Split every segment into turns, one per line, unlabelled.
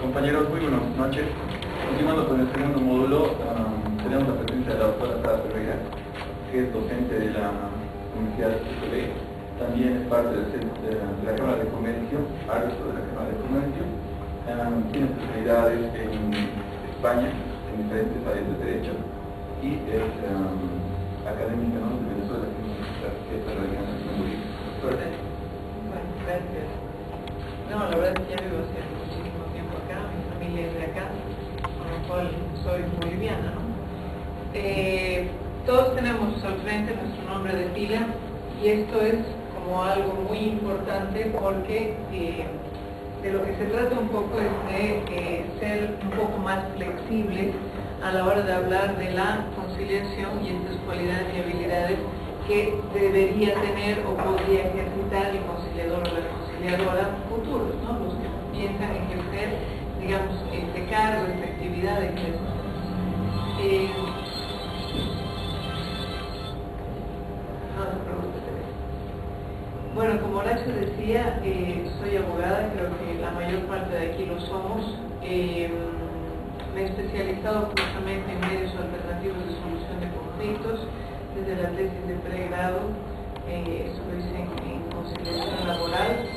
Compañeros, muy buenas noches. Continuando con el segundo módulo, tenemos la presencia de la doctora Sara Ferreira, que es docente de la Universidad de UCB. También es parte de la Cámara de Comercio, árbitro de la Cámara de Comercio. Tiene especialidades en España, en diferentes áreas de derecho, y es académica, ¿no?, de Venezuela, que está radicada en Madrid. Suerte.
Bueno, gracias. No, la verdad es que ya vivo hace muchísimo tiempo acá, mi familia es de acá, con lo cual soy boliviana, ¿no? Todos tenemos al frente nuestro nombre de pila y esto es como algo muy importante porque de lo que se trata un poco es de ser un poco más flexibles a la hora de hablar de la conciliación y estas cualidades y habilidades que debería tener o podría ejercitar el conciliador o la conciliadora futuros, ¿no? Los que piensan ejercer, digamos, este cargo, esta actividad, etc. Bueno, como Horacio decía, soy abogada, creo que la mayor parte de aquí lo somos. Me he especializado justamente en medios alternativos de solución de conflictos, desde la tesis de pregrado, eso lo hice en conciliación laboral,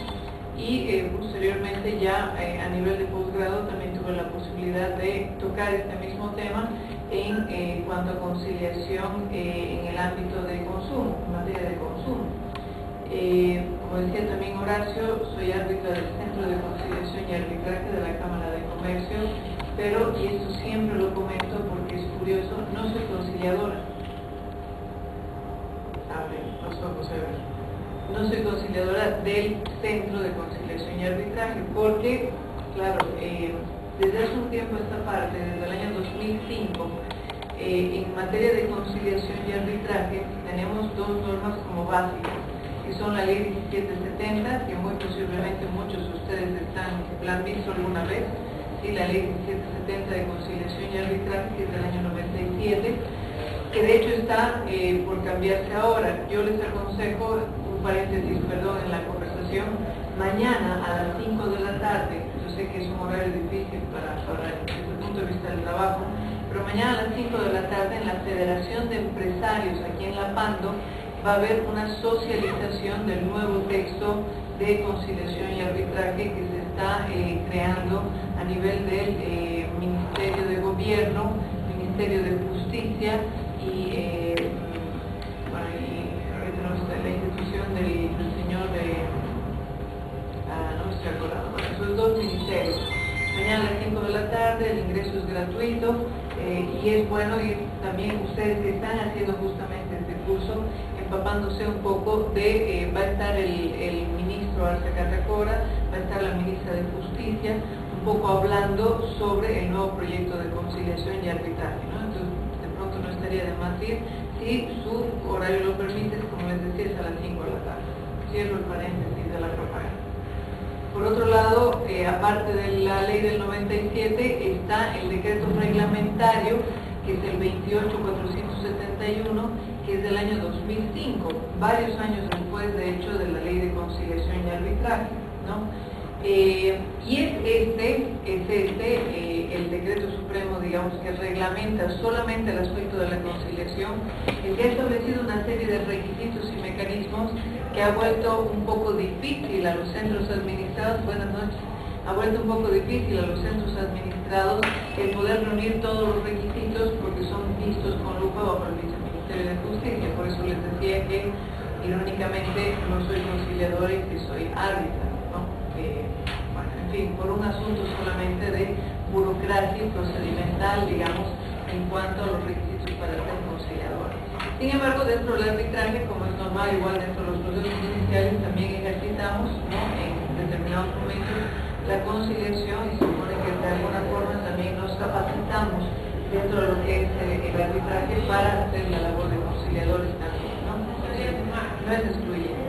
y posteriormente ya a nivel de posgrado también tuve la posibilidad de tocar este mismo tema en cuanto a conciliación en el ámbito de consumo, en materia de consumo. Como decía también Horacio, soy árbitra del Centro de Conciliación y Arbitraje de la Cámara de Comercio, pero, y esto siempre lo comento porque es curioso, no soy conciliadora. No soy conciliadora del Centro de Conciliación y Arbitraje porque, claro, desde hace un tiempo esta parte, desde el año 2005, en materia de conciliación y arbitraje tenemos dos normas como básicas, que son la ley 1770, que muy posiblemente muchos de ustedes la han visto alguna vez, ¿sí? La ley 1770 de conciliación y arbitraje, que es del año 97, que de hecho está por cambiarse ahora. Yo les aconsejo, un paréntesis, perdón, en la conversación, mañana a las 5 de la tarde, yo sé que es un horario difícil desde el punto de vista del trabajo, pero mañana a las 5 de la tarde en la Federación de Empresarios aquí en La Pando va a haber una socialización del nuevo texto de conciliación y arbitraje que se está creando a nivel del Ministerio de Gobierno, Ministerio de Justicia y la institución del señor no me estoy acordando, bueno, esos dos ministerios. Mañana a las 5 de la tarde, el ingreso es gratuito y es bueno ir también ustedes que están haciendo justamente este curso, empapándose un poco de, va a estar el ministro Arce Catacora, va a estar la ministra de Justicia, un poco hablando sobre el nuevo proyecto de conciliación y arbitraje, ¿no? Entonces, de pronto no estaría de más ir, si su horario lo permite, como les decía, es a las 5 de la tarde. Cierro el paréntesis de la propaganda. Por otro lado, aparte de la ley del 97, está el decreto reglamentario, que es el 28471, que es del año 2005, varios años después, de hecho, de la ley de conciliación y arbitraje, ¿no? Y es el decreto supremo, digamos, que reglamenta solamente el aspecto de la conciliación, el que ha establecido una serie de requisitos y mecanismos que ha vuelto un poco difícil a los centros administrados, buenas noches, ha vuelto un poco difícil a los centros administrados el poder reunir todos los requisitos porque son vistos con lupa bajo el Viceministerio de Justicia. Por eso les decía que, irónicamente, no soy conciliadora y que soy árbitra, ¿no? Bueno, en fin, por un asunto solamente de burocracia y procedimental, digamos, en cuanto a los requisitos para ser conciliador. Sin embargo, dentro del arbitraje, como es normal, igual dentro de los procesos judiciales, también ejercitamos, ¿no?, en determinados momentos la conciliación y se supone que de alguna forma también nos capacitamos dentro de lo que es el arbitraje para hacer la labor de conciliadores también, ¿no? No es excluyente.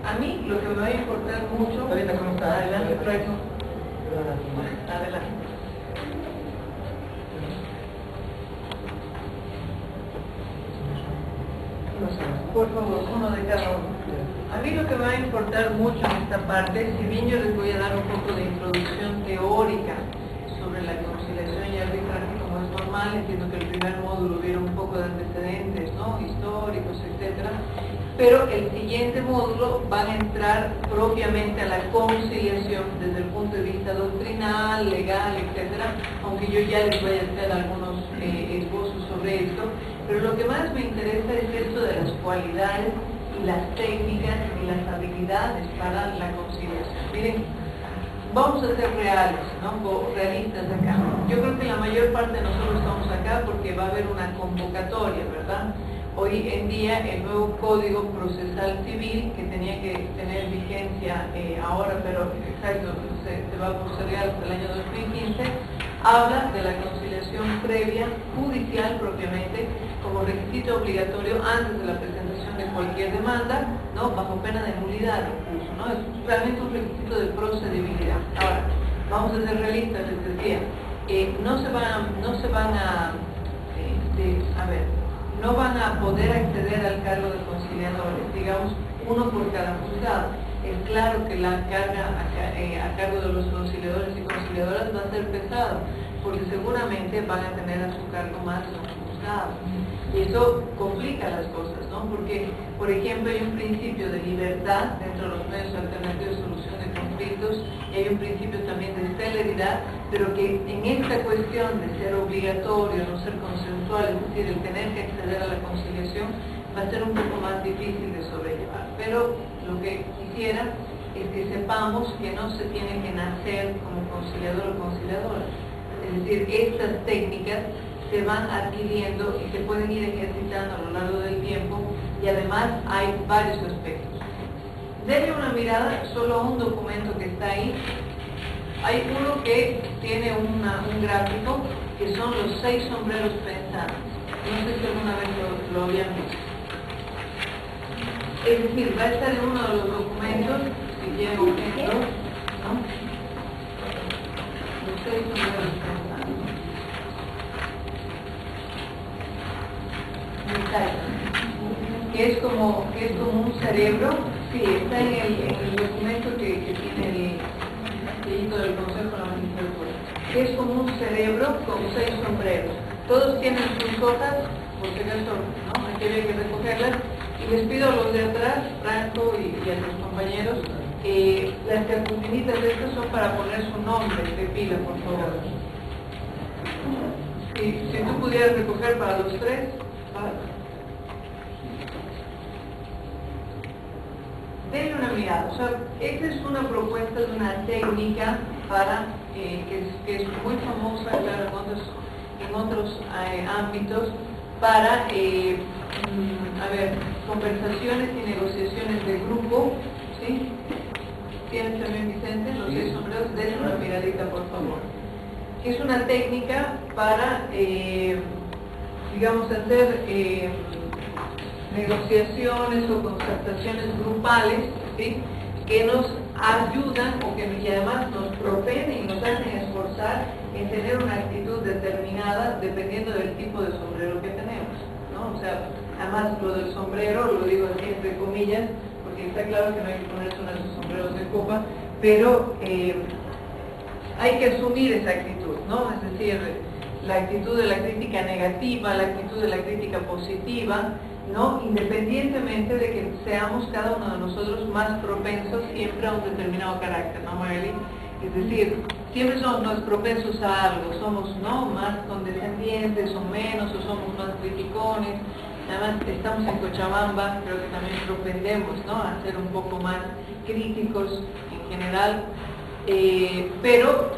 A mí lo que me va a importar mucho... ¿Cómo está? Adelante, Franco. Adelante. Por favor, uno de cada uno. A mí lo que me va a importar mucho en esta parte, si bien yo les voy a dar un poco de introducción teórica sobre la conciliación y arbitraje como es normal, entiendo que el primer módulo hubiera un poco de antecedentes, ¿no?, históricos, etcétera, pero el siguiente módulo van a entrar propiamente a la conciliación desde el punto de vista doctrinal, legal, etcétera, aunque yo ya les voy a hacer algunos esbozos sobre esto, pero lo que más me interesa es esto de las cualidades y las técnicas y las habilidades para la conciliación. Miren, vamos a ser reales, ¿no?, o realistas acá. Yo creo que la mayor parte de nosotros estamos acá porque va a haber una convocatoria, ¿verdad? Hoy en día el nuevo Código Procesal Civil, que tenía que tener vigencia ahora, pero exacto, se va a postergar hasta el año 2015, habla de la conciliación previa judicial propiamente como requisito obligatorio antes de la presentación de cualquier demanda, ¿no?, bajo pena de nulidad incluso, ¿no? Es realmente un requisito de procedibilidad. Ahora, vamos a ser realistas, les decía, no van a poder acceder al cargo de conciliadores, digamos, uno por cada juzgado. Es claro que la carga a cargo de los conciliadores y conciliadoras va a ser pesado, porque seguramente van a tener a su cargo más de un juzgado. Y eso complica las cosas, ¿no? Porque, por ejemplo, hay un principio de libertad dentro de los medios alternativos de solución de conflictos, y hay un principio también de celeridad, pero que en esta cuestión de ser obligatorio, no ser consensual, es decir, el tener que acceder a la conciliación, va a ser un poco más difícil de sobrellevar. Pero lo que quisiera es que sepamos que no se tiene que nacer como conciliador o conciliadora. Es decir, estas técnicas se van adquiriendo y se pueden ir ejercitando a lo largo del tiempo, y además hay varios aspectos. Denle una mirada solo a un documento que está ahí. Hay uno que tiene un gráfico que son los 6 sombreros pensantes. No sé si alguna vez lo habían visto. Es decir, va a estar en uno de los documentos, si quieren un ejemplo, ¿no?, los 6 sombreros pensantes. Que es como un cerebro. Sí, está en el documento que tiene el sellito del Consejo de la Magistratura, que es como un cerebro con 6 sombreros. Todos tienen sus hojas, por si acaso, ¿no?, aquí había que recogerlas, y les pido a los de atrás, Franco y a los compañeros, las cartulinitas de estas son para poner su nombre de pila, por favor. Si tú pudieras recoger para los 3, denle una mirada. O sea, esta es una propuesta de una técnica para que es muy famosa, claro, en otros ámbitos, para conversaciones y negociaciones de grupo, ¿sí? ¿Tienes también, Vicente? Los 6 sombreros, denle una miradita, por favor. Es una técnica para, digamos, hacer negociaciones o concertaciones grupales, ¿sí?, que nos ayudan y además nos propenen y nos hacen esforzar en tener una actitud determinada dependiendo del tipo de sombrero que tenemos, ¿no? O sea, además lo del sombrero lo digo así entre comillas, porque está claro que no hay que ponerse uno de esos sombreros de copa, pero hay que asumir esa actitud, ¿no? Es decir, la actitud de la crítica negativa, la actitud de la crítica positiva, ¿no?, independientemente de que seamos cada uno de nosotros más propensos siempre a un determinado carácter, ¿no, Magali? Es decir, siempre somos más propensos a algo, somos, ¿no?, más condescendientes o menos, o somos más criticones. Además, estamos en Cochabamba, creo que también propendemos, ¿no?, a ser un poco más críticos en general, pero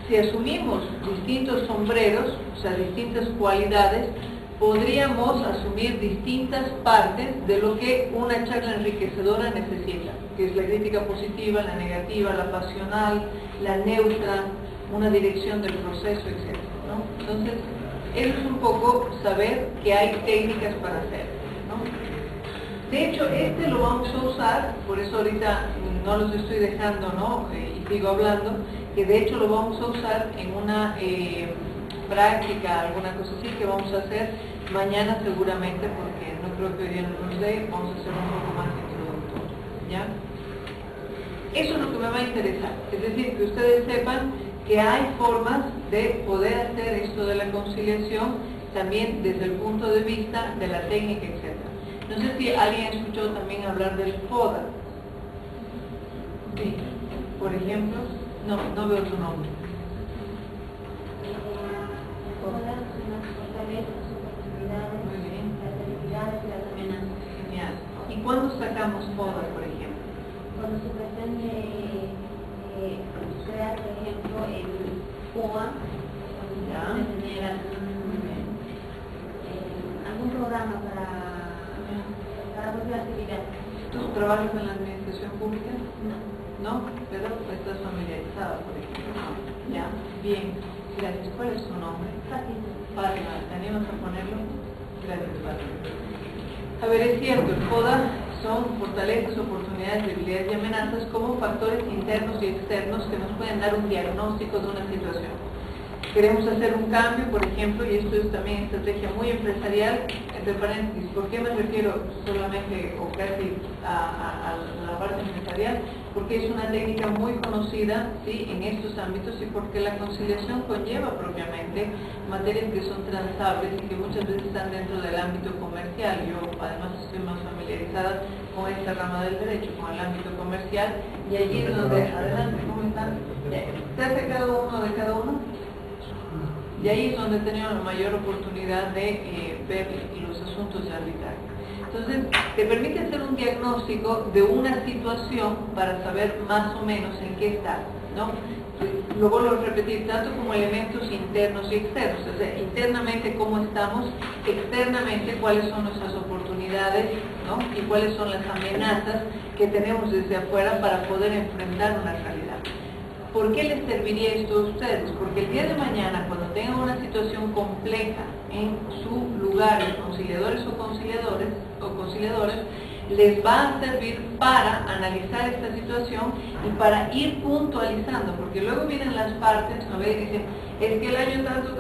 si asumimos distintos sombreros, o sea, distintas cualidades, podríamos asumir distintas partes de lo que una charla enriquecedora necesita, que es la crítica positiva, la negativa, la pasional, la neutra, una dirección del proceso, etc., ¿no? Entonces, eso es un poco saber que hay técnicas para hacer, ¿no? De hecho, lo vamos a usar, por eso ahorita no los estoy dejando, ¿no?, y sigo hablando, que de hecho lo vamos a usar en una práctica, alguna cosa así que vamos a hacer Mañana seguramente, porque no creo que hoy día nos dé, vamos a hacer un poco más introductorio, ¿ya? Eso es lo que me va a interesar, es decir, que ustedes sepan que hay formas de poder hacer esto de la conciliación también desde el punto de vista de la técnica, etc. No sé si alguien escuchó también hablar del FODA. Sí, por ejemplo, no veo tu nombre. Muy bien. Genial. ¿Y cuándo sacamos FODA, por ejemplo?
Cuando se pretende crear, por ejemplo, el POA,
Ya.
tener algún programa para cualquier actividad.
¿Tú trabajas en la administración pública?
No.
¿No? Pero estás familiarizada, por ejemplo. Ya. Bien. Gracias. ¿Cuál es tu nombre?
Fácil.
Fátima. ¿Te animas a ponerlo? Gracias, Fátima. A ver, es cierto, el FODA son fortalezas, oportunidades, debilidades y amenazas como factores internos y externos que nos pueden dar un diagnóstico de una situación. Queremos hacer un cambio, por ejemplo, y esto es también estrategia muy empresarial, entre paréntesis, ¿por qué me refiero solamente o casi a la parte empresarial? Porque es una técnica muy conocida, ¿sí?, en estos ámbitos, y porque la conciliación conlleva propiamente materias que son transables y que muchas veces están dentro del ámbito comercial. Yo además estoy más familiarizada con esta rama del derecho, con el ámbito comercial, y allí es donde, adelante, ¿cómo están? ¿Te has sacado uno de cada uno? Y ahí es donde he tenido la mayor oportunidad de ver los asuntos de arbitraje. Entonces, te permite hacer un diagnóstico de una situación para saber más o menos en qué estás, ¿no? Lo vuelvo a repetir, tanto como elementos internos y externos, o sea, internamente cómo estamos, externamente cuáles son nuestras oportunidades, ¿no?, y cuáles son las amenazas que tenemos desde afuera para poder enfrentar una realidad. ¿Por qué les serviría esto a ustedes? Porque el día de mañana, cuando tengan una situación compleja en su lugar, los conciliadores o conciliadoras, les va a servir para analizar esta situación y para ir puntualizando, porque luego vienen las partes, ¿no ve? Y dicen, es que el año tanto,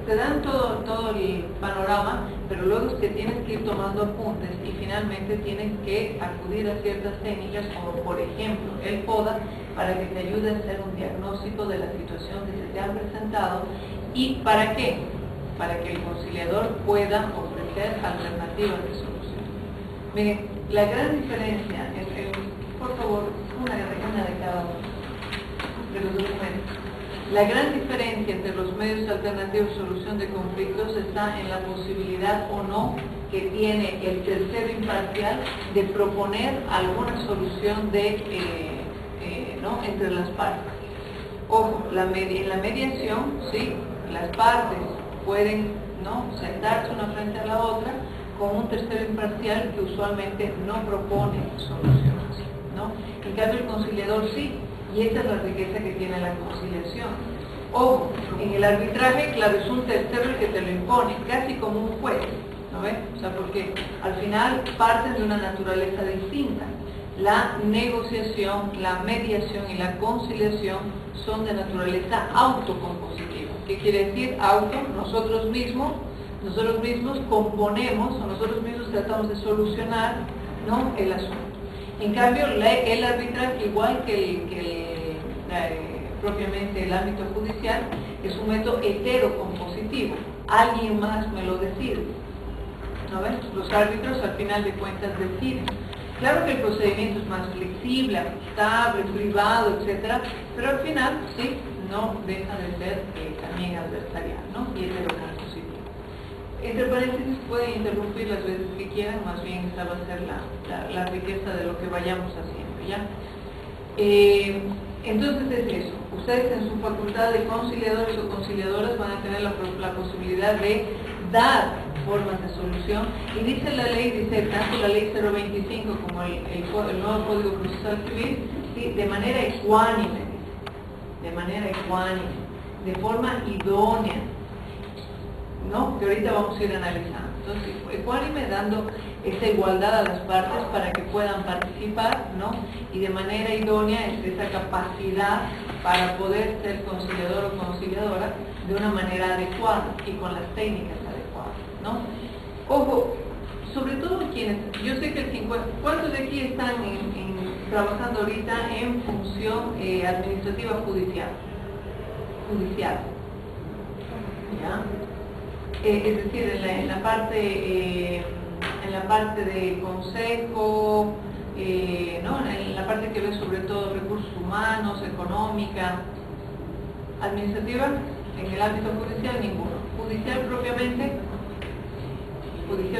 te dan todo el panorama, pero luego es que tienes que ir tomando apuntes y finalmente tienes que acudir a ciertas técnicas, como por ejemplo el FODA, para que te ayude a hacer un diagnóstico de la situación que se te ha presentado. ¿Y para qué? Para que el conciliador pueda ofrecer alternativas de solución. Miren, la gran diferencia, por favor, una de cada uno de los documentos. La gran diferencia entre los medios alternativos de solución de conflictos está en la posibilidad o no que tiene el tercero imparcial de proponer alguna solución ¿no?, entre las partes. Ojo, en la mediación, ¿sí?, las partes pueden, ¿no?, sentarse una frente a la otra con un tercero imparcial que usualmente no propone soluciones, ¿no? En cambio el conciliador sí, y esa es la riqueza que tiene la conciliación. Ojo, en el arbitraje, claro, es un tercero el que te lo impone, casi como un juez, ¿no ves? O sea, porque al final parten de una naturaleza distinta. La negociación, la mediación y la conciliación son de naturaleza autocompositiva. ¿Qué quiere decir auto? Nosotros mismos componemos, o nosotros mismos tratamos de solucionar, ¿no?, el asunto. En cambio, el arbitraje, igual que propiamente el ámbito judicial, es un método heterocompositivo. Alguien más me lo decide, ¿no ves? Los árbitros al final de cuentas deciden. Claro que el procedimiento es más flexible, ajustable, privado, etcétera, pero al final, sí, no deja de ser también adversarial, ¿no?, y heterocompositivo. Entre paréntesis, pueden interrumpir las veces que quieran, más bien esa va a ser la riqueza de lo que vayamos haciendo, ¿ya? Entonces es eso. Ustedes en su facultad de conciliadores o conciliadoras van a tener la posibilidad de dar formas de solución, y dice la ley, dice tanto la ley 025 como el nuevo Código Procesal Civil, ¿sí?, de manera ecuánime, de forma idónea, ¿no?, que ahorita vamos a ir analizando. Entonces, ecuánime, dando esa igualdad a las partes para que puedan participar, ¿no?, y de manera idónea esa capacidad para poder ser conciliador o conciliadora de una manera adecuada y con las técnicas adecuadas. ¿no? Ojo, sobre todo quienes, yo sé que el 50, ¿cuántos de aquí están trabajando ahorita en función administrativa judicial? ¿Ya? Es decir, en la parte de consejo, ¿no? En la parte que ve sobre todo recursos humanos, económica, administrativa, en el ámbito judicial ninguno. Judicial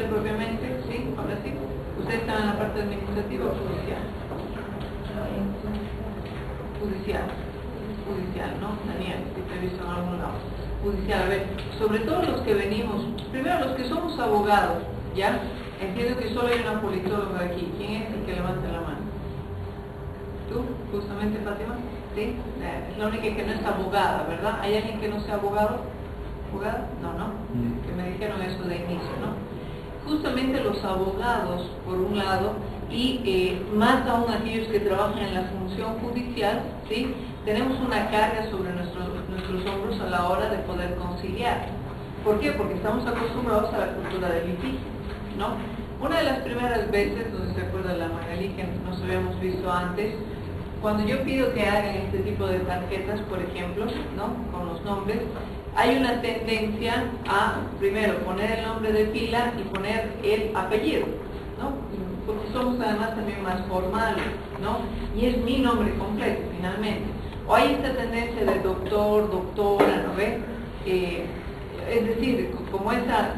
propiamente, sí, ahora sí. Ustedes están en la parte administrativa o judicial. Judicial, ¿no? Daniel, si te he visto en algún lado. Judicial, a ver, sobre todo los que venimos, primero los que somos abogados, ¿ya? Entiendo que solo hay una politóloga aquí. ¿Quién es el que levanta la mano? ¿Tú, justamente, Fátima? ¿Sí? Es la única que no es abogada, ¿verdad? ¿Hay alguien que no sea abogado? ¿Abogada? No. Que me dijeron eso de inicio, ¿no? Justamente los abogados, por un lado, y más aún aquellos que trabajan en la función judicial, ¿sí? Tenemos una carga sobre nuestros hombros a la hora de poder conciliar. ¿Por qué? Porque estamos acostumbrados a la cultura del litigio, ¿no? Una de las primeras veces, no sé si se acuerda la Magalí, que nos habíamos visto antes, cuando yo pido que hagan este tipo de tarjetas, por ejemplo, ¿no? Con los nombres, hay una tendencia a, primero, poner el nombre de pila y poner el apellido, ¿no? Porque somos además también más formales, ¿no? Y es mi nombre completo, finalmente. O hay esta tendencia de doctor, doctora, ¿no ves? Es decir, como esa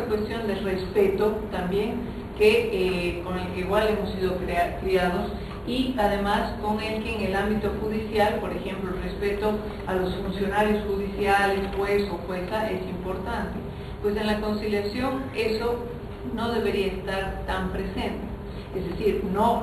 cuestión de respeto también, que con el que igual hemos sido criados, y además con el que en el ámbito judicial, por ejemplo, el respeto a los funcionarios judiciales, juez o jueza, es importante. Pues en la conciliación eso no debería estar tan presente. Es decir, no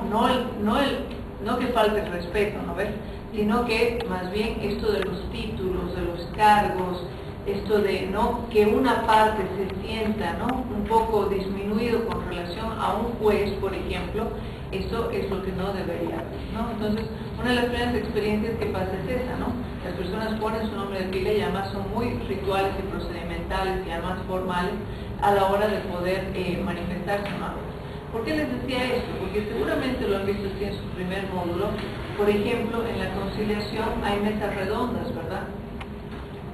que falte el respeto, ¿no ves? Sino que más bien esto de los títulos, de los cargos, esto de no que una parte se sienta, ¿no? Un poco disminuido con relación a un juez, por ejemplo, eso es lo que no debería haber, ¿no? Entonces, una de las primeras experiencias que pasa es esa, ¿no? Las personas ponen su nombre de pila y además son muy rituales y procedimentales y además formales a la hora de poder manifestarse, ¿no? ¿Por qué les decía esto? Porque seguramente lo han visto aquí en su primer módulo. Por ejemplo, en la conciliación hay mesas redondas, ¿verdad?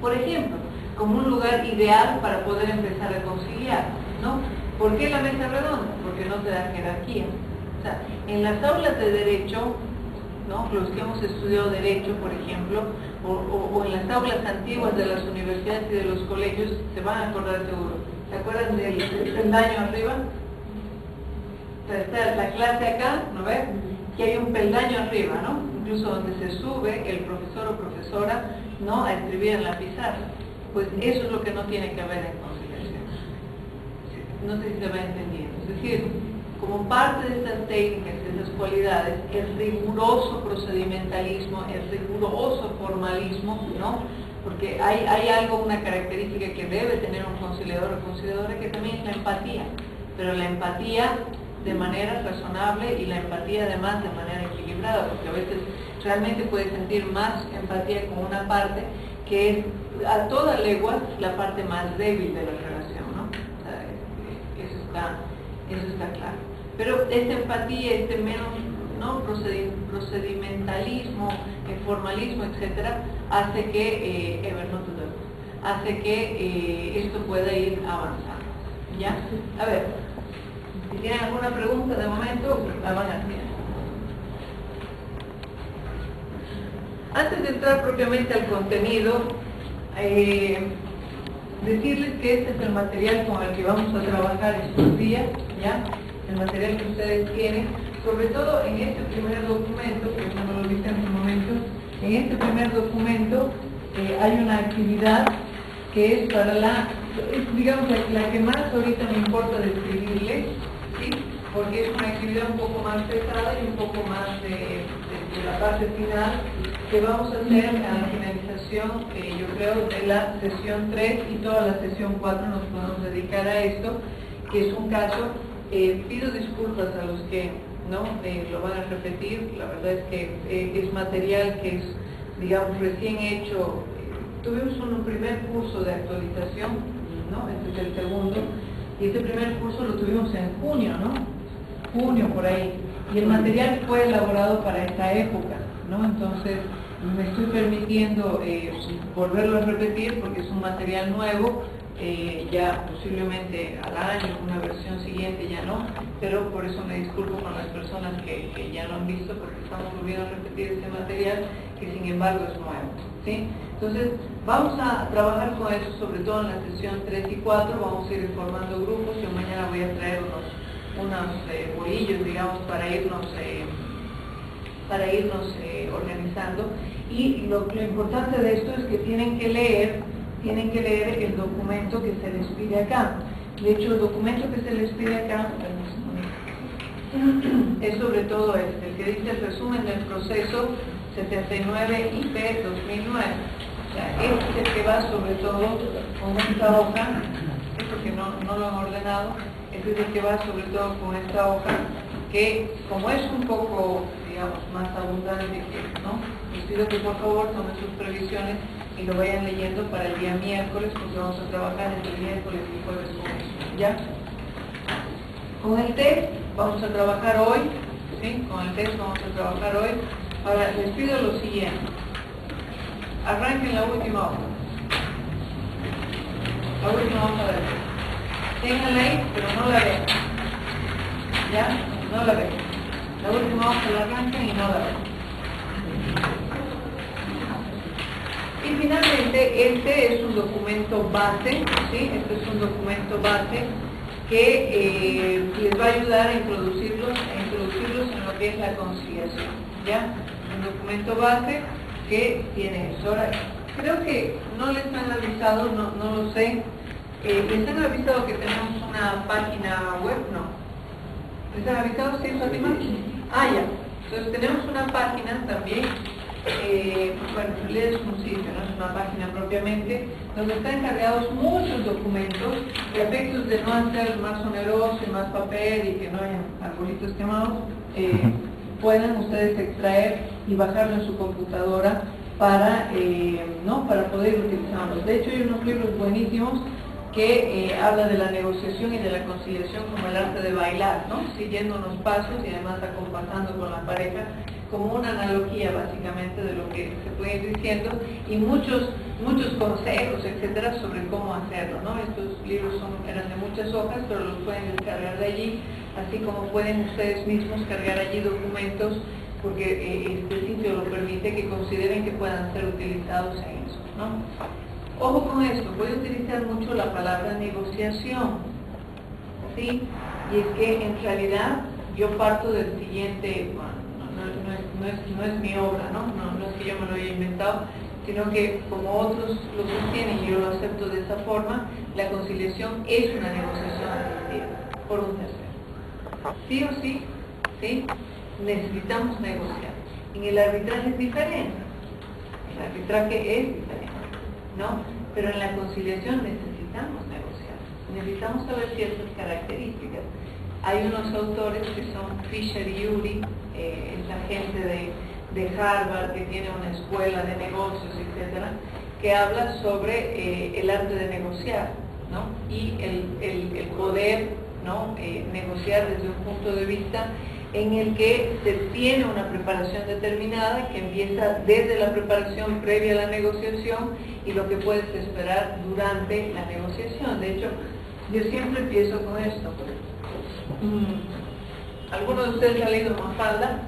Por ejemplo, como un lugar ideal para poder empezar a conciliar, ¿no? ¿Por qué la mesa redonda? Porque no te da jerarquía. O sea, en las aulas de derecho, ¿no? Los que hemos estudiado derecho, por ejemplo, o en las aulas antiguas de las universidades y de los colegios, se van a acordar seguro. ¿Se acuerdan del peldaño arriba? O sea, está la clase acá, ¿no ves? Que hay un peldaño arriba, ¿no? Incluso donde se sube el profesor o profesora, ¿no? A escribir en la pizarra. Pues eso es lo que no tiene que haber en conciliación. No sé si se va entendiendo. Es decir, como parte de estas técnicas, de esas cualidades, el riguroso procedimentalismo, el riguroso formalismo, ¿no? Porque hay algo, una característica que debe tener un conciliador o conciliadora, que también es la empatía, pero la empatía de manera razonable y la empatía además de manera equilibrada, porque a veces realmente puedes sentir más empatía con una parte que es a toda legua la parte más débil de la relación, ¿no? O sea, eso está claro. Pero esta empatía, este menos, ¿no? procedimentalismo, formalismo, etcétera, hace que esto pueda ir avanzando. ¿Ya? A ver, si tienen alguna pregunta de momento, la van a hacer. Antes de entrar propiamente al contenido, decirles que este es el material con el que vamos a trabajar estos días, ¿ya? El material que ustedes tienen, sobre todo en este primer documento, que no lo viste en un momento, en este primer documento hay una actividad que es para digamos, la que más ahorita me importa describirles, ¿sí? Porque es una actividad un poco más pesada y un poco más de la parte final que vamos a hacer a la finalización, yo creo, de la sesión 3 y toda la sesión 4 nos podemos dedicar a esto, que es un caso. Pido disculpas a los que no lo van a repetir, la verdad es que es material que es, digamos, recién hecho. Tuvimos un primer curso de actualización, ¿no? Este es el segundo. Y este primer curso lo tuvimos en junio, ¿no? Junio, por ahí. Y el material fue elaborado para esta época, ¿no? Entonces, me estoy permitiendo volverlo a repetir porque es un material nuevo, ya posiblemente al año, una versión siguiente ya no, pero por eso me disculpo con las personas que ya lo han visto porque estamos volviendo a repetir este material que sin embargo es nuevo, ¿sí? Entonces, vamos a trabajar con eso, sobre todo en la sesión 3 y 4, vamos a ir formando grupos. Yo mañana voy a traer unos bolillos, digamos, para irnos organizando. Y lo importante de esto es que tienen que leer el documento que se les pide acá. De hecho, el documento que se les pide acá es sobre todo el que dice el resumen del proceso 79 IP 2009. O sea, este es el que va sobre todo con esta hoja, esto que no lo han ordenado, este es el que va sobre todo con esta hoja, que como es un poco, digamos, más abundante que, ¿no? Les pido que por favor tomen sus previsiones y lo vayan leyendo para el día miércoles, porque vamos a trabajar entre miércoles y jueves con eso, ¿ya? Con el test vamos a trabajar hoy, ¿sí? Con el test vamos a trabajar hoy. Ahora, les pido lo siguiente. Arranquen la última hoja. La última hoja del test. Ténganla ahí, pero no la vean. ¿Ya? No la vean. La última hoja la arranquen y no la vean. Y finalmente, este es un documento base, ¿sí? Este es un documento base que les va a ayudar a introducirlos en lo que es la conciliación, ¿ya? Un documento base que tiene eso. Ahora, creo que no les han avisado, no lo sé, ¿les han avisado que tenemos una página web? No. ¿Les han avisado? ¿Sí, Fátima? Ah, ya. Entonces tenemos una página también, bueno, en realidad es un sitio, no es una página propiamente, donde están cargados muchos documentos y a efectos de no hacer más oneroso y más papel y que no haya arbolitos quemados, pueden ustedes extraer y bajarlo en su computadora para poder utilizarlos. De hecho, hay unos libros buenísimos que habla de la negociación y de la conciliación como el arte de bailar, ¿no? Siguiendo unos pasos y además acompañando con la pareja, como una analogía básicamente de lo que se puede ir diciendo, y muchos consejos, etcétera, sobre cómo hacerlo, ¿no? Estos libros eran de muchas hojas, pero los pueden descargar de allí, así como pueden ustedes mismos cargar allí documentos, porque este sitio lo permite, que consideren que puedan ser utilizados en eso, ¿no? Ojo con esto, voy a utilizar mucho la palabra negociación, ¿sí? Y es que en realidad yo parto del siguiente, bueno, no es mi obra, ¿no? No es que yo me lo haya inventado, sino que como otros lo sostienen y yo lo acepto de esa forma, la conciliación es una negociación asistida por un tercero. Sí o sí, ¿sí? Necesitamos negociar. En el arbitraje es diferente, el arbitraje es diferente, ¿no? Pero en la conciliación necesitamos negociar, necesitamos saber ciertas características. Hay unos autores que son Fisher y Ury, esa gente de Harvard que tiene una escuela de negocios, etcétera, que habla sobre el arte de negociar, ¿no? Y el poder, ¿no? Negociar desde un punto de vista en el que se tiene una preparación determinada que empieza desde la preparación previa a la negociación y lo que puedes esperar durante la negociación. De hecho, yo siempre empiezo con esto. ¿Alguno de ustedes ha leído Mafalda?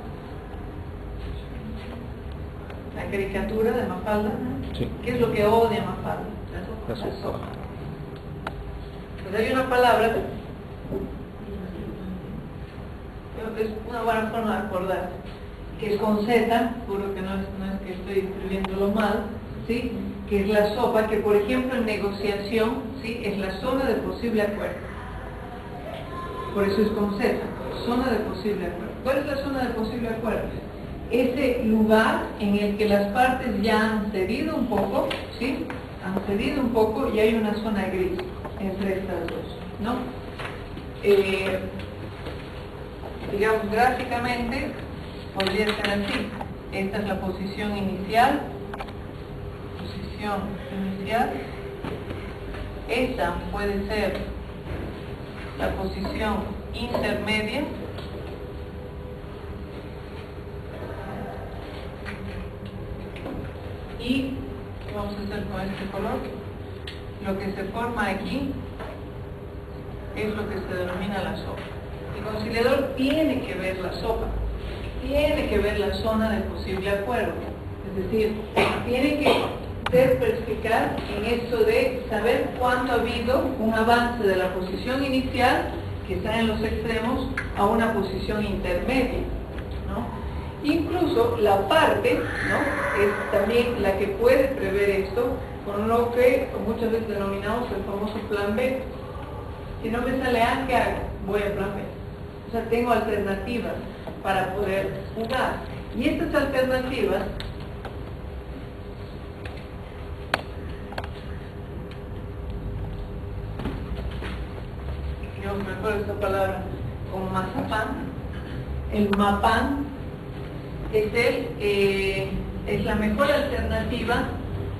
La caricatura de Mafalda.
Sí.
¿Qué es lo que odia Mafalda? La sopa. Pues hay una palabra, es una buena forma de acordar, que es con Z, seguro que no es que estoy escribiéndolo mal, ¿sí? Que es la sopa, que por ejemplo en negociación, ¿sí? Es la zona de posible acuerdo. Por eso es con Z, zona de posible acuerdo. ¿Cuál es la zona de posible acuerdo? Ese lugar en el que las partes ya han cedido un poco, ¿sí? Han cedido un poco y hay una zona gris entre estas dos, ¿no? Digamos, gráficamente podría ser así. Esta es la posición inicial, Esta puede ser la posición intermedia y vamos a hacer con este color. Lo que se forma aquí es lo que se denomina la sopa. El conciliador tiene que ver la sopa, tiene que ver la zona de posible acuerdo, es decir, tiene que ser perspicaz en esto de saber cuándo ha habido un avance de la posición inicial, que está en los extremos, a una posición intermedia, ¿no? Incluso la parte, ¿no?, es también la que puede prever esto, con lo que muchas veces denominamos el famoso plan B. Si no me sale A, ¿qué hago? Voy a plan B. O sea, tengo alternativas para poder jugar. Y estas alternativas yo me acuerdo esta palabra como mazapán. El mapán es la mejor alternativa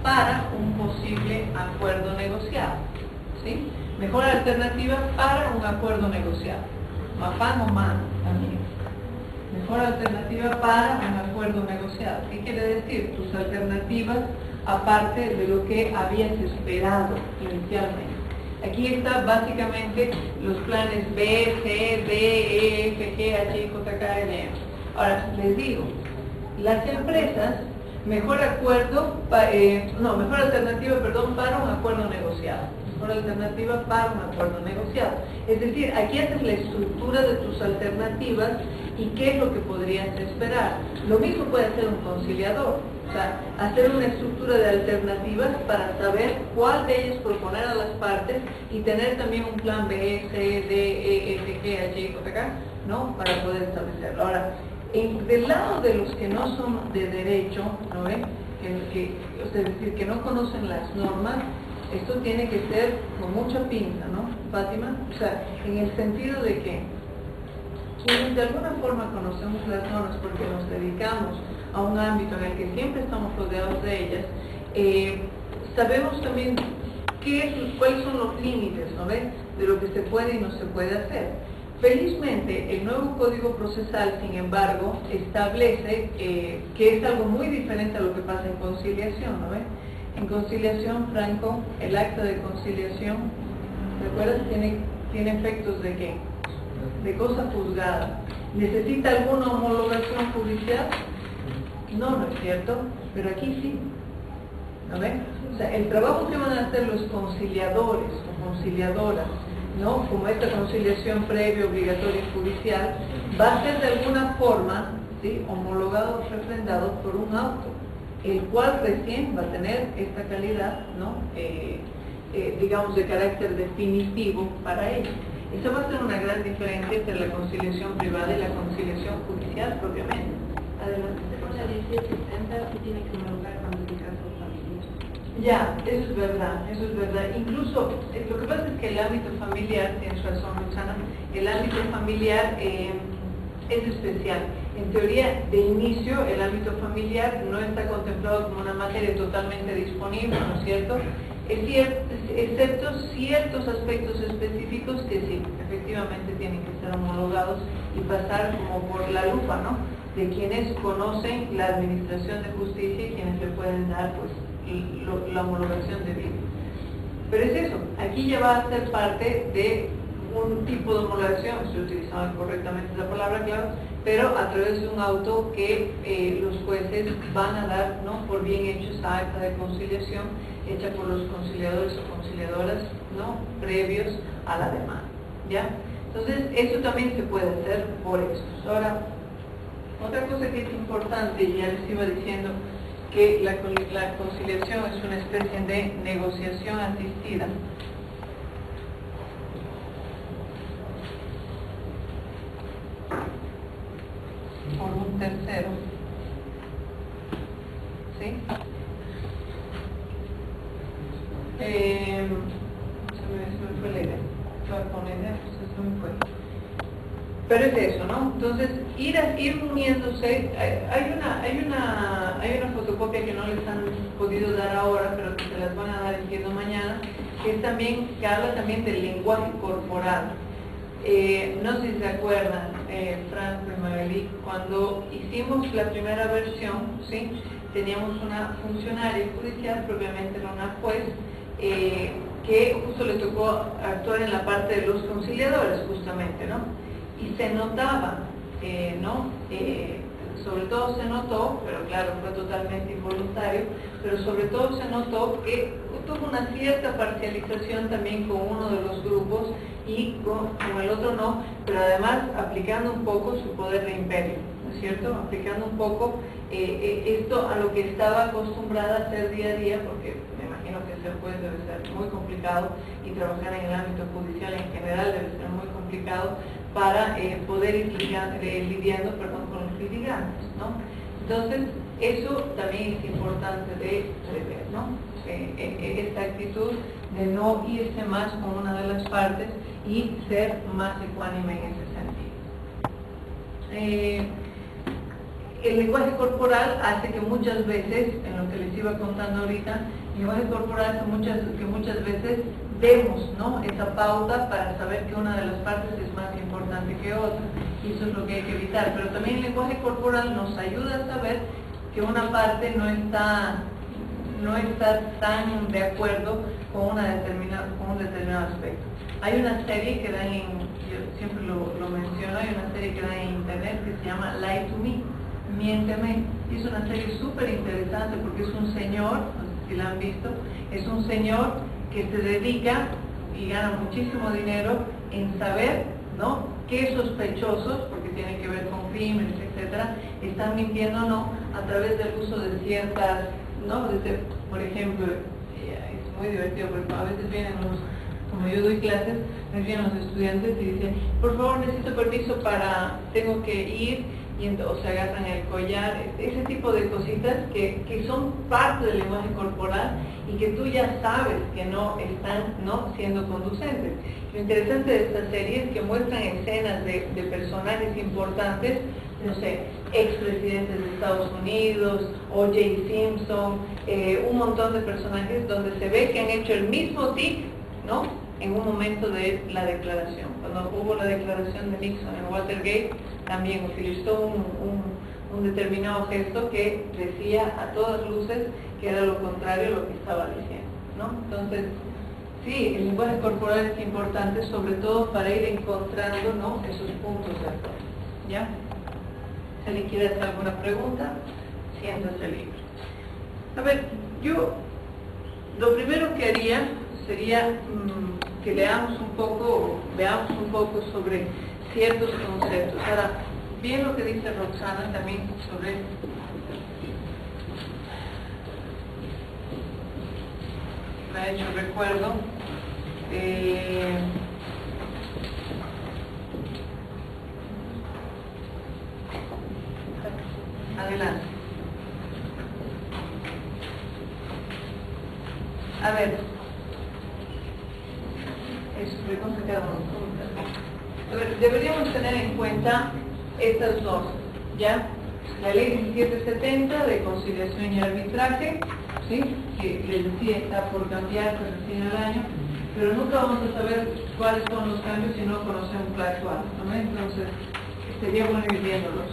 para un posible acuerdo negociado, ¿sí? Mejor alternativa para un acuerdo negociado. Mapán o man también. Mejor alternativa para un acuerdo negociado. ¿Qué quiere decir? Tus alternativas aparte de lo que habías esperado inicialmente. Aquí está básicamente los planes B, C, D, E, F, G, H, I, J, K, L, M. Ahora, les digo, las empresas, mejor alternativa, para un acuerdo negociado. Mejor alternativa para un acuerdo negociado. Es decir, aquí haces la estructura de tus alternativas y qué es lo que podrías esperar. Lo mismo puede hacer un conciliador. O sea, hacer una estructura de alternativas para saber cuál de ellas proponer a las partes y tener también un plan B, C, D, E, F, G, H, I, J, K, ¿no?, para poder establecerlo. Ahora, del lado de los que no son de derecho, ¿no ven? Es decir, que no conocen las normas, esto tiene que ser con mucha pinza, ¿no, Fátima? O sea, en el sentido de que quienes de alguna forma conocemos las normas porque nos dedicamos a un ámbito en el que siempre estamos rodeados de ellas, sabemos también cuáles son los límites, ¿no ven?, de lo que se puede y no se puede hacer. Felizmente, el nuevo Código Procesal, sin embargo, establece que es algo muy diferente a lo que pasa en conciliación, ¿no ven? En conciliación, Franco, el acta de conciliación, ¿recuerdas? Tiene efectos de ¿qué? De cosa juzgada. ¿Necesita alguna homologación judicial? No, no es cierto, pero aquí sí. ¿No ven? O sea, el trabajo que van a hacer los conciliadores o conciliadoras, ¿no?, como esta conciliación previa, obligatoria y judicial, va a ser de alguna forma, ¿sí?, homologado o refrendado por un auto, el cual recién va a tener esta calidad, ¿no?, digamos, de carácter definitivo para ellos. Eso va a ser una gran diferencia entre la conciliación privada y la conciliación judicial propiamente. Adelante.
Con la 1870 se tiene que homologar cuando se casa o familia.
Ya, eso es verdad, eso es verdad. Incluso, lo que pasa es que el ámbito familiar, tienes razón, Luciana, el ámbito familiar es especial. En teoría, de inicio, el ámbito familiar no está contemplado como una materia totalmente disponible, ¿no es cierto? Excepto ciertos aspectos específicos que sí, efectivamente tienen que ser homologados y pasar como por la lupa, ¿no?, de quienes conocen la administración de justicia y quienes le pueden dar, pues, la homologación de vida. Pero es eso, aquí ya va a ser parte de un tipo de homologación, estoy utilizando correctamente la palabra, claro, pero a través de un auto que los jueces van a dar, ¿no?, por bien hecho esa acta de conciliación hecha por los conciliadores o conciliadoras, ¿no?, previos a la demanda, ¿ya? Entonces, eso también se puede hacer por eso. Ahora, otra cosa que es importante, y ya les iba diciendo, que la conciliación es una especie de negociación asistida. Por un tercero. ¿Sí? Se me fue la idea. Estaba con la idea, pues se me fue. Pero es eso, ¿no? Entonces, ir uniéndose, hay una fotocopia que no les han podido dar ahora, pero que se las van a dar, entiendo, mañana, que habla también del lenguaje corporal. No sé si se acuerdan, Franco y Magali, cuando hicimos la primera versión, ¿sí? Teníamos una funcionaria judicial, propiamente era una juez, que justo le tocó actuar en la parte de los conciliadores, justamente, ¿no? Y se notaba, ¿no? Sobre todo se notó, pero claro, fue totalmente involuntario, pero sobre todo se notó que tuvo una cierta parcialización también con uno de los grupos y con el otro no, pero además aplicando un poco su poder de imperio, ¿no es cierto? Aplicando un poco esto a lo que estaba acostumbrada a hacer día a día, porque me imagino que ser juez debe ser muy complicado y trabajar en el ámbito judicial en general debe ser muy complicado para poder ir lidiando con los litigantes, ¿no? Entonces, eso también es importante de prever, ¿no? Esta actitud de no irse más con una de las partes y ser más ecuánime en ese sentido. El lenguaje corporal hace que muchas veces, en lo que les iba contando ahorita, el lenguaje corporal hace que muchas veces demos, ¿no?, esa pauta para saber que una de las partes es más importante que otra, y eso es lo que hay que evitar. Pero también el lenguaje corporal nos ayuda a saber que una parte no está tan de acuerdo con un determinado aspecto. Hay una serie que dan yo siempre lo menciono, hay una serie que dan en internet que se llama Lie to Me, Miénteme. Es una serie súper interesante porque es un señor, no sé si la han visto, es un señor que se dedica y gana muchísimo dinero en saber, ¿no?, qué sospechosos, porque tiene que ver con crímenes, etcétera, están mintiendo o no a través del uso de ciertas, ¿no? Por ejemplo, es muy divertido porque a veces vienen como yo doy clases, me vienen los estudiantes y dicen, por favor necesito permiso tengo que ir, y entonces se agarran el collar, ese tipo de cositas que son parte del lenguaje corporal y que tú ya sabes que no están siendo conducentes. Lo interesante de esta serie es que muestran escenas de personajes importantes, no sé, expresidentes de Estados Unidos, O.J. Simpson, un montón de personajes donde se ve que han hecho el mismo tic, ¿no?, en un momento de la declaración. Cuando hubo la declaración de Nixon en Watergate, también utilizó un determinado gesto que decía a todas luces que era lo contrario a lo que estaba diciendo, ¿no? Entonces, sí, el lenguaje corporal es importante, sobre todo para ir encontrando, ¿no?, esos puntos de acuerdo, ¿ya? Si alguien quiere hacer alguna pregunta, siéntase libre. A ver, yo lo primero que haría sería que veamos un poco sobre ciertos conceptos. Ahora, bien lo que dice Roxana también sobre me ha hecho recuerdo adelante. A ver, deberíamos tener en cuenta estas dos, ¿ya? La ley 1770 de conciliación y arbitraje, ¿sí?, que les decía está por cambiar recién al año, pero nunca vamos a saber cuáles son los cambios si no conocemos la actual, ¿no? Entonces, sería bueno ir viéndolos.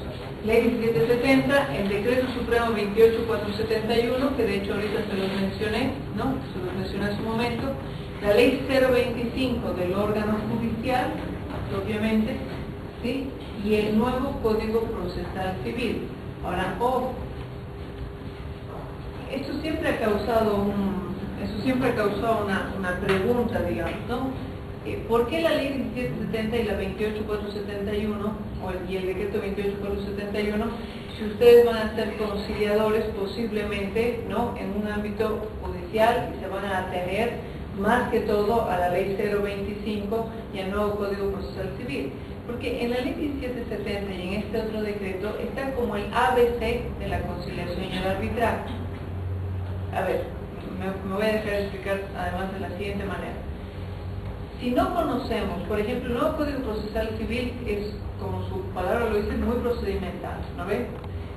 Ley 1770, el Decreto Supremo 28471, que de hecho ahorita se los mencioné, ¿no?, se los mencioné hace un momento. La ley 025 del órgano judicial, propiamente, ¿sí?, y el nuevo Código Procesal Civil. Ahora, ojo, esto siempre ha causado una pregunta, digamos, ¿no? ¿Por qué la ley 1770 y la 28471, y el decreto 28471, si ustedes van a ser conciliadores posiblemente, ¿no?, en un ámbito judicial, y se van a atener más que todo a la ley 025 y al nuevo Código Procesal Civil? Porque en la ley 1770 y en este otro decreto está como el ABC de la conciliación y el arbitraje. A ver, me voy a dejar explicar además de la siguiente manera. Si no conocemos, por ejemplo, el nuevo Código Procesal Civil es, como su palabra lo dice, muy procedimental, ¿no ve?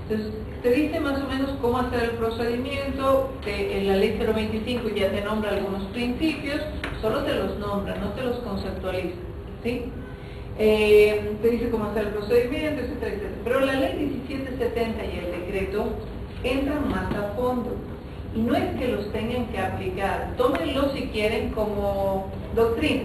Entonces, te dice más o menos cómo hacer el procedimiento, en la ley 025 ya te nombra algunos principios, solo te los nombra, no te los conceptualiza, ¿sí? Te dice cómo hacer el procedimiento, etcétera, etcétera. Pero la ley 1770 y el decreto entran más a fondo. Y no es que los tengan que aplicar, tómenlo si quieren como doctrina,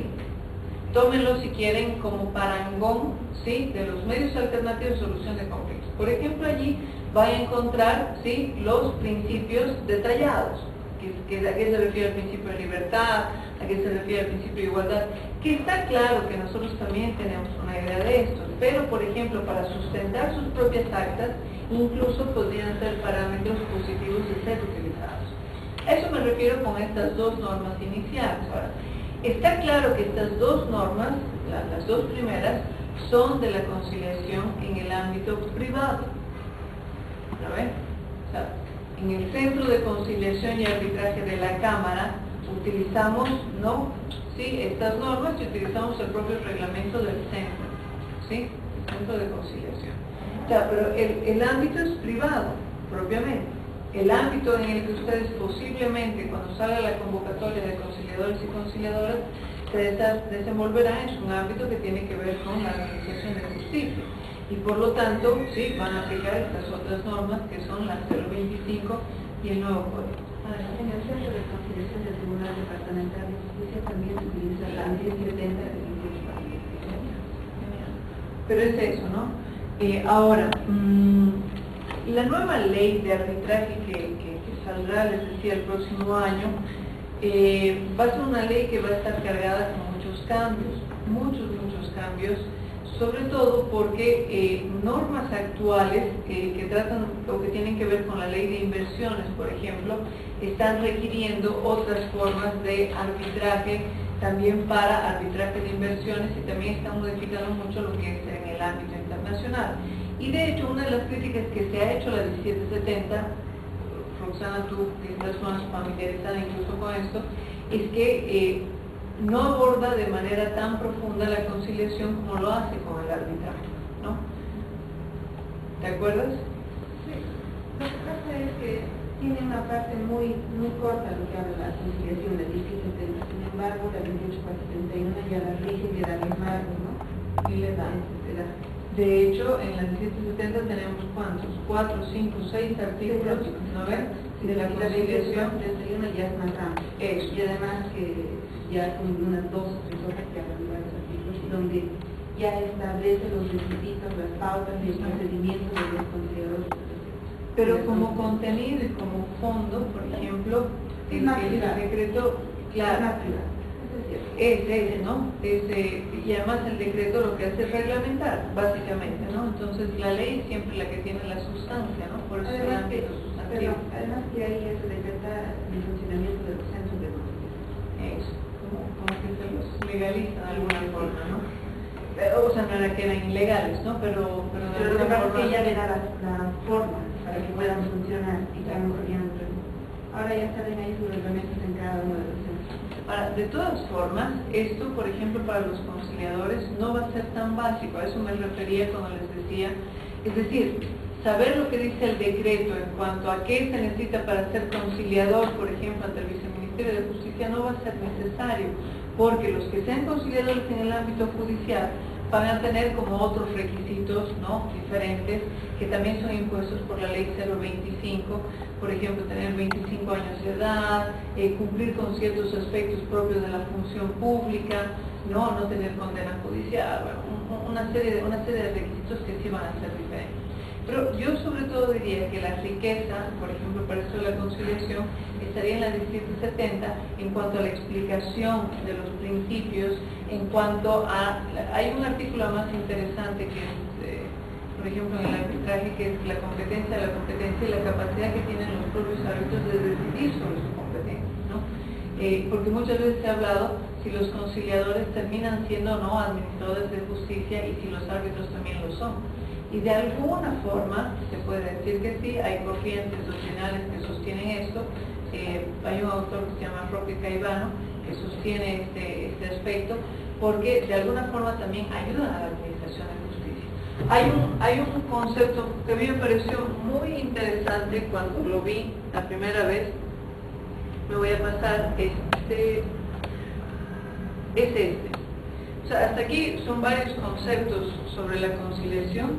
tómenlo si quieren como parangón, ¿sí?, de los medios alternativos de solución de conflictos. Por ejemplo, allí va a encontrar, ¿sí?, los principios detallados, a qué se refiere el principio de libertad, a qué se refiere el principio de igualdad, que está claro que nosotros también tenemos una idea de esto, pero por ejemplo, para sustentar sus propias actas, incluso podrían ser parámetros positivos de ser utilizados. A eso me refiero con estas dos normas iniciales. Ahora, está claro que estas dos normas, las dos primeras, son de la conciliación en el ámbito privado. ¿Lo ven? O sea, en el Centro de Conciliación y Arbitraje de la Cámara utilizamos, ¿no?, sí, estas normas y utilizamos el propio reglamento del centro, ¿sí?, el Centro de Conciliación. O sea, pero el ámbito es privado, propiamente. El ámbito en el que ustedes posiblemente, cuando salga la convocatoria de conciliadores y conciliadoras, se desenvolverán, es un ámbito que tiene que ver con la administración de justicia. Y por lo tanto, sí, van a aplicar estas otras normas que son las 025 y el nuevo código.
En el Centro de Conciliación del Tribunal Departamental de Justicia también se utiliza la 1070 de 28.
Pero es eso, ¿no? Ahora, la nueva ley de arbitraje que saldrá, les decía, el próximo año, va a ser una ley que va a estar cargada con muchos cambios, muchos cambios, sobre todo porque normas actuales que tratan o que tienen que ver con la ley de inversiones, por ejemplo, están requiriendo otras formas de arbitraje también para arbitraje de inversiones y también están modificando mucho lo que es en el ámbito internacional. Y de hecho, una de las críticas que se ha hecho a la 1770, Roxana, tú que estás más familiarizada incluso con esto, es que no aborda de manera tan profunda la conciliación como lo hace con el arbitraje, ¿no? ¿Te acuerdas?
Sí. Lo que pasa es que tiene una parte muy corta lo que habla de la conciliación de 1770. Sin embargo, la 28471 ya la rige y le da los marcos, ¿no? Y le da, etc.
De hecho, en la 1770 tenemos ¿cuántos? 4, 5, 6 artículos, ¿no ven? De la conciliación.
28471 ya es más amplio.
Eso.
Y además que ya son unas 2 o 3 hojas que hablan de varios artículos, donde ya establece los requisitos, las pautas y el procedimiento de los conciliadores.
Pero como contenido y como fondo, por ejemplo, el decreto, claro, es ese, ¿no? Y además el decreto lo que hace es reglamentar, básicamente, ¿no? Entonces la ley es siempre la que tiene la sustancia, ¿no? Por eso el ámbito sustantivo.
Además que ahí se decreta el funcionamiento de los centros de conciliación.
Eso, como que se los legaliza de alguna forma, ¿no? O sea, no era que eran ilegales, ¿no? Pero
lo que pasa es que ya le da la forma para que puedan funcionar y que no corrían. Ahora ya saben ahí sus reglamentos en cada uno de los centros.
Ahora, de todas formas, esto, por ejemplo, para los conciliadores no va a ser tan básico, a eso me refería cuando les decía, es decir, saber lo que dice el decreto en cuanto a qué se necesita para ser conciliador, por ejemplo, ante el Viceministerio de Justicia, no va a ser necesario, porque los que sean conciliadores en el ámbito judicial van a tener como otros requisitos, ¿no?, diferentes, que también son impuestos por la ley 025, por ejemplo, tener 25 años de edad, cumplir con ciertos aspectos propios de la función pública, no tener condena judicial, bueno, una serie de requisitos que sí van a ser diferentes. Pero yo sobre todo diría que la riqueza, por ejemplo, para esto de la conciliación, estaría en la 1770 en cuanto a la explicación de los principios, en cuanto a... Hay un artículo más interesante que es, por ejemplo, en el arbitraje, que es la competencia y la capacidad que tienen los propios árbitros de decidir sobre su competencia, ¿no? Porque muchas veces se ha hablado si los conciliadores terminan siendo o no administradores de justicia y si los árbitros también lo son. Y de alguna forma se puede decir que sí, hay corrientes doctrinales que sostienen esto. Hay un autor que se llama Roque Caivano que sostiene este aspecto, porque de alguna forma también ayudan a la administración de justicia. hay un concepto que a mí me pareció muy interesante cuando lo vi la primera vez. Me voy a pasar O sea, hasta aquí son varios conceptos sobre la conciliación,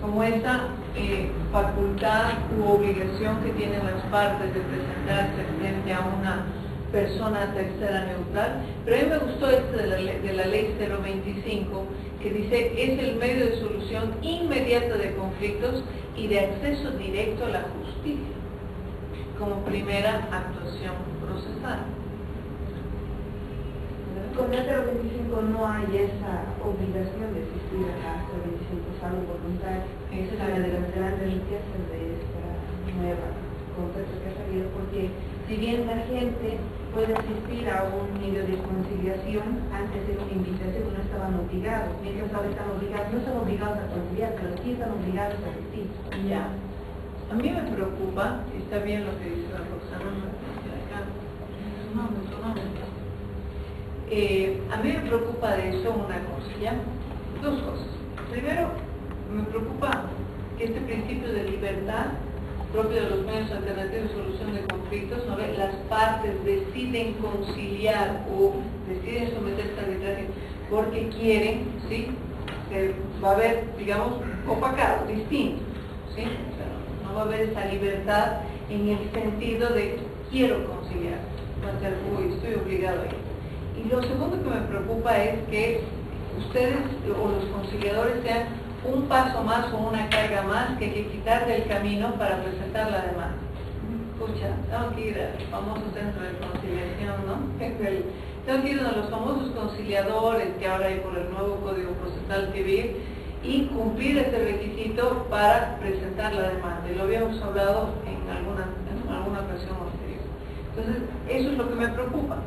como esa facultad u obligación que tienen las partes de presentarse frente a una persona tercera neutral. Pero a mí me gustó de la ley 025, que dice es el medio de solución inmediata de conflictos y de acceso directo a la justicia como primera actuación procesal.
Con el 025 no hay esa obligación de asistir a 025, salvo voluntario. Esa es una de las grandes riquezas de esta nueva concepto que ha salido, porque si bien la gente puede asistir a un medio de conciliación, antes era una invitación, no estaban obligados, mientras ahora están obligados, no están obligados a conciliar, pero sí están obligados a asistir.
Ya. A mí me preocupa, está bien lo que dice la Roxana, a mí me preocupa de eso una cosa, ¿ya? Dos cosas. Primero, me preocupa que este principio de libertad propio de los medios alternativos de solución de conflictos, ¿no ve? Las partes deciden conciliar o deciden someterse a arbitraje porque quieren, ¿sí? Que va a haber, digamos, opacado, distinto, ¿sí? O sea, no va a haber esa libertad en el sentido de quiero conciliar, va a ser, uy, estoy obligado a ir. Y lo segundo que me preocupa es que ustedes o los conciliadores sean un paso más o una carga más que hay que quitar del camino para presentar la demanda. Escucha, tengo que ir al famoso centro de conciliación, ¿no? Tengo que ir a los famosos conciliadores que ahora hay por el nuevo Código Procesal Civil y cumplir ese requisito para presentar la demanda. Y lo habíamos hablado en alguna ocasión anterior. Entonces, eso es lo que me preocupa.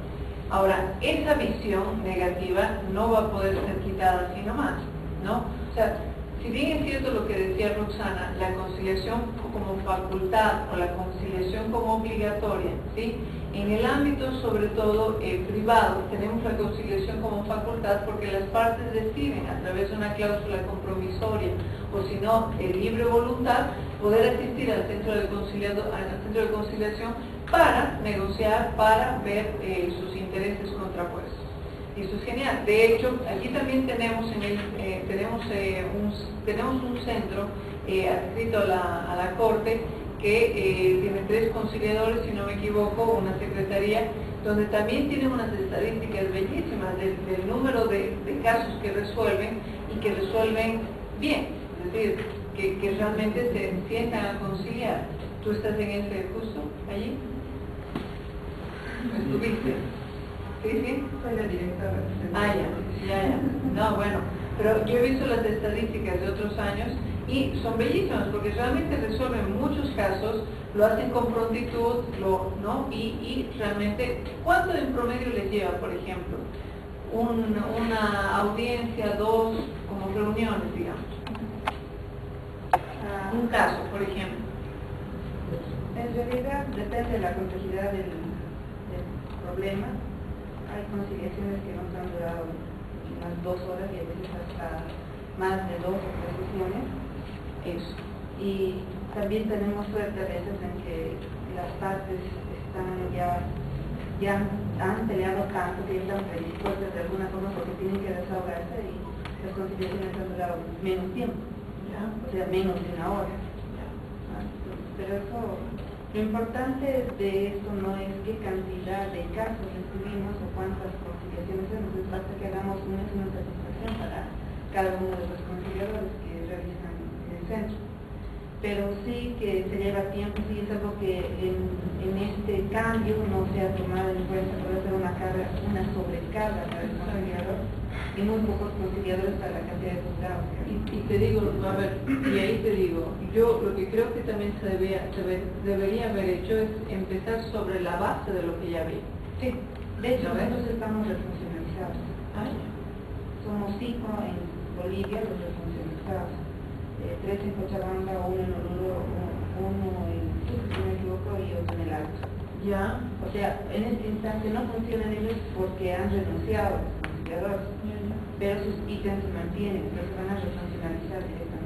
Ahora, esa visión negativa no va a poder ser quitada así nomás, ¿no? O sea, si bien es cierto lo que decía Roxana, la conciliación como facultad o la conciliación como obligatoria, ¿sí? En el ámbito, sobre todo privado, tenemos la conciliación como facultad porque las partes deciden a través de una cláusula compromisoria o si no, libre voluntad, poder asistir al centro de conciliación para negociar, para ver sus intereses contrapuestos. Y eso es genial. De hecho, aquí también tenemos un centro adscrito a la Corte que tiene 3 conciliadores, si no me equivoco, una secretaría, donde también tienen unas estadísticas bellísimas del número de casos que resuelven y que resuelven bien, es decir, que realmente se sientan a conciliar. ¿Tú estás en ese justo allí? ¿Estuviste? ¿Sí?
Soy la directora.
Ya. No, bueno, pero yo he visto las estadísticas de otros años y son bellísimas porque realmente resuelven muchos casos, lo hacen con prontitud, ¿no? Y realmente, ¿cuánto en promedio les lleva, por ejemplo, una audiencia, 2 como reuniones, digamos? Un caso, por ejemplo.
En realidad depende de la complejidad del problema. Hay conciliaciones que nos han durado unas 2 horas y a veces hasta más de 2 o 3 sesiones.
Eso.
Y también tenemos suerte a veces en que las partes ya han peleado tanto que están predispuestas de alguna forma porque tienen que desahogarse y las conciliaciones han durado menos tiempo, ¿ya? O sea, menos de 1 hora. Pero eso, lo importante de esto no es qué cantidad de casos recibimos o cuántas conciliaciones hacemos, es basta que hagamos una satisfacción para cada uno de los conciliadores que realizan el centro. Pero sí que se lleva tiempo, sí es algo que en este cambio no se ha tomado en cuenta, puede ser una sobrecarga para el conciliador y muy pocos conciliadores para la cantidad de juzgados.
Y te digo, a ver, y ahí te digo, yo lo que creo que también se debería haber hecho es empezar sobre la base de lo que ya vi.
Sí, de hecho nosotros estamos refuncionalizados. Somos 5 en Bolivia los refuncionalizados, 3 en Cochabamba, 1 en Oruro, 1 en Sur, si no me equivoco, y otro en el Alto.
Ya.
O sea, en este instante no funcionan ellos porque han renunciado a los conciliadores, pero sus ítems se mantienen, entonces van a refuncionalizar directamente.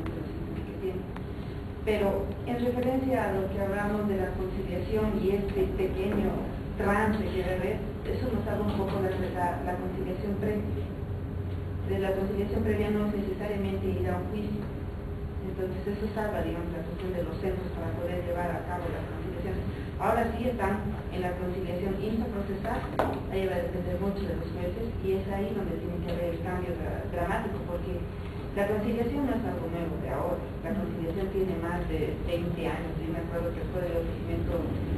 Pero en referencia a lo que hablamos de la conciliación y este pequeño trance que debe haber, eso nos habla un poco de la conciliación previa. De la conciliación previa no es necesariamente ir a un juicio. Entonces eso salva, digamos, la cuestión de los centros para poder llevar a cabo las conciliaciones. Ahora sí están en la conciliación intraprocesal, ahí va a depender mucho de los jueces, y es ahí donde tiene que haber el cambio dramático, porque la conciliación no es algo nuevo de ahora. La conciliación tiene más de 20 años. Yo me acuerdo que fue del ofrecimiento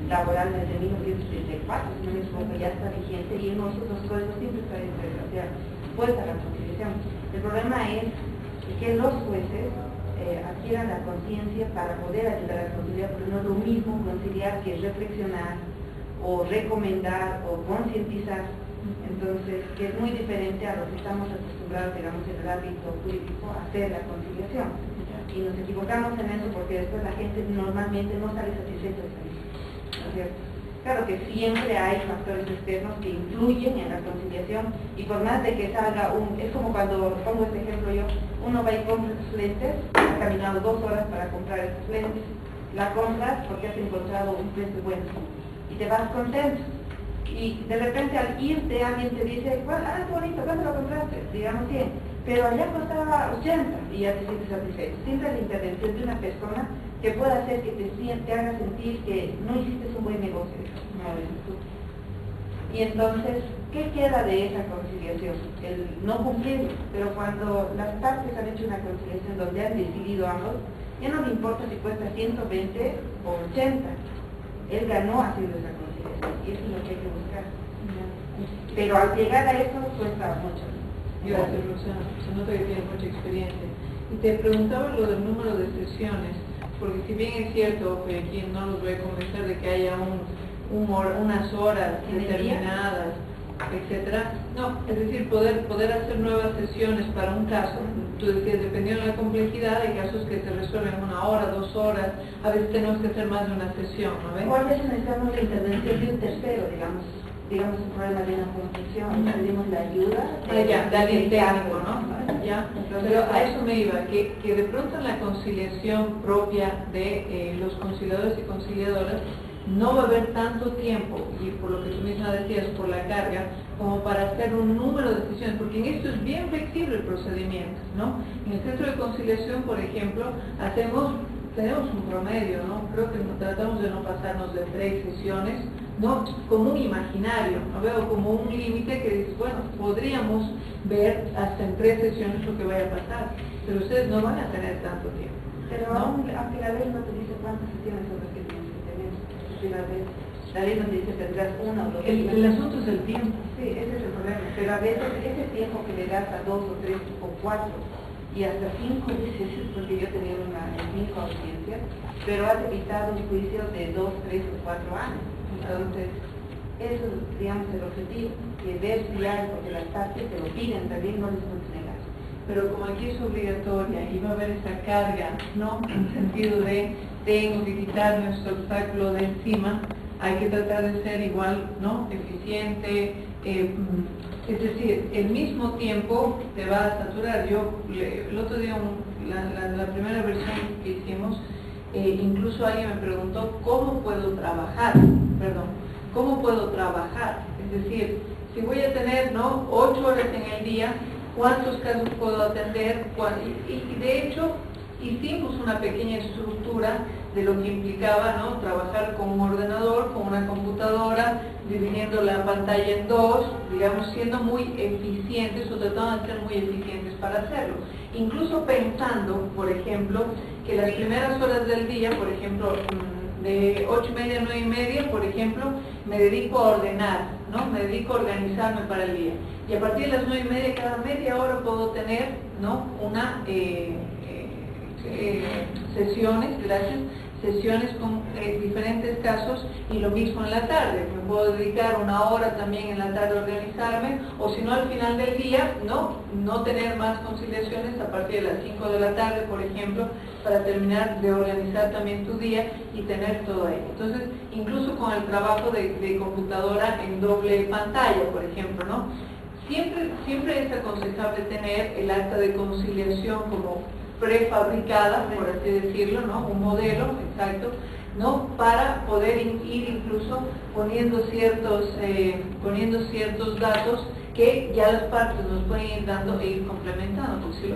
laboral desde 1934, si no me equivoco, ya está vigente, y en nosotros códigos siempre está puesta la conciliación. El problema es que los jueces adquieran la conciencia para poder ayudar a conciliar, porque no es lo mismo conciliar que reflexionar, o recomendar, o concientizar. Entonces, que es muy diferente a lo que estamos acostumbrados, digamos, en el ámbito jurídico, a hacer la conciliación. Y nos equivocamos en eso porque después la gente normalmente no sale satisfecha de eso, ¿no es cierto? Claro que siempre hay factores externos que influyen en la conciliación, y por más de que salga es como cuando, pongo este ejemplo yo, uno va y compra sus lentes, ha caminado 2 horas para comprar esos lentes, la compras porque has encontrado un precio bueno, y te vas contento. Y de repente al irte alguien te dice, bueno, qué bonito, ¿cuánto lo compraste? Digamos 100, pero allá costaba 80 y ya te sientes satisfecho. Siempre la intervención de una persona que pueda hacer que te haga sentir que no hiciste un buen negocio, como dices tú. Y entonces, ¿qué queda de esa conciliación? El no cumplir, pero cuando las partes han hecho una conciliación donde han decidido ambos, ya no le importa si cuesta 120 o 80, él ganó haciendo esa conciliación, y eso es lo que hay que buscar. Pero al llegar a eso cuesta mucho.
Gracias, Rosana. Se nota que tiene mucha experiencia. Y te preguntaba lo del número de sesiones, porque si bien es cierto que aquí no los voy a convencer de que haya unas horas determinadas, etcétera, no, es decir, poder hacer nuevas sesiones para un caso. Tú decías, dependiendo de la complejidad, hay casos que se resuelven en 1 hora, 2 horas, a veces tenemos que hacer más de una sesión, ¿no?
O a veces necesitamos la intervención de un tercero, digamos un problema de una confusión, pedimos la ayuda
de alguien técnico, ¿no? Ya, pero a eso me iba, que de pronto en la conciliación propia de los conciliadores y conciliadoras no va a haber tanto tiempo, y por lo que tú misma decías, por la carga, como para hacer un número de sesiones, porque en esto es bien flexible el procedimiento, ¿no? En el centro de conciliación, por ejemplo, tenemos un promedio, ¿no? Creo que tratamos de no pasarnos de 3 sesiones, no como un imaginario, no veo como un límite que dices, bueno, podríamos ver hasta en 3 sesiones lo que vaya a pasar, pero ustedes no van a tener tanto tiempo.
Pero
¿no?
aunque la ley no te dice cuántas sesiones son las que tienes que tener, la ley no te dice tendrás 1 o 2 sesiones.
El asunto es el tiempo.
Sí, ese es el problema, pero a veces ese tiempo que le das a 2 o 3 o 4 y hasta 5 veces, porque yo tenía en 5 audiencias, pero has evitado un juicio de 2, 3 o 4 años. Entonces, eso es, digamos, el objetivo, que ver si hay, porque las partes te lo piden, también no les puedes negar.
Pero como aquí es obligatoria y va a haber esa carga, ¿no? En el sentido de tengo que quitar nuestro obstáculo de encima, hay que tratar de ser igual, ¿no? Eficiente, es decir, el mismo tiempo te va a saturar. El otro día, la primera versión que hicimos, incluso alguien me preguntó cómo puedo trabajar, es decir, si voy a tener, ¿no? 8 horas en el día, ¿cuántos casos puedo atender? Y de hecho, hicimos una pequeña estructura de lo que implicaba, ¿no? Trabajar con un ordenador, con una computadora, dividiendo la pantalla en 2, digamos, siendo muy eficientes o tratando de ser muy eficientes para hacerlo. Incluso pensando, por ejemplo, que las primeras horas del día, por ejemplo, de 8:30 a 9:30, por ejemplo, me dedico a ordenar, ¿no? Me dedico a organizarme para el día. Y a partir de las 9:30, cada media hora puedo tener, ¿no? Sesiones con diferentes casos, y lo mismo en la tarde. Me puedo dedicar 1 hora también en la tarde a organizarme, o si no, al final del día, no tener más conciliaciones a partir de las 5 de la tarde, por ejemplo, para terminar de organizar también tu día y tener todo ahí. Entonces, incluso con el trabajo de computadora en doble pantalla, por ejemplo, ¿no? Siempre es aconsejable tener el acta de conciliación como prefabricada, por así decirlo, ¿no? Un modelo, exacto, ¿no? Para poder ir incluso poniendo ciertos datos que ya las partes nos pueden ir dando e ir complementando, porque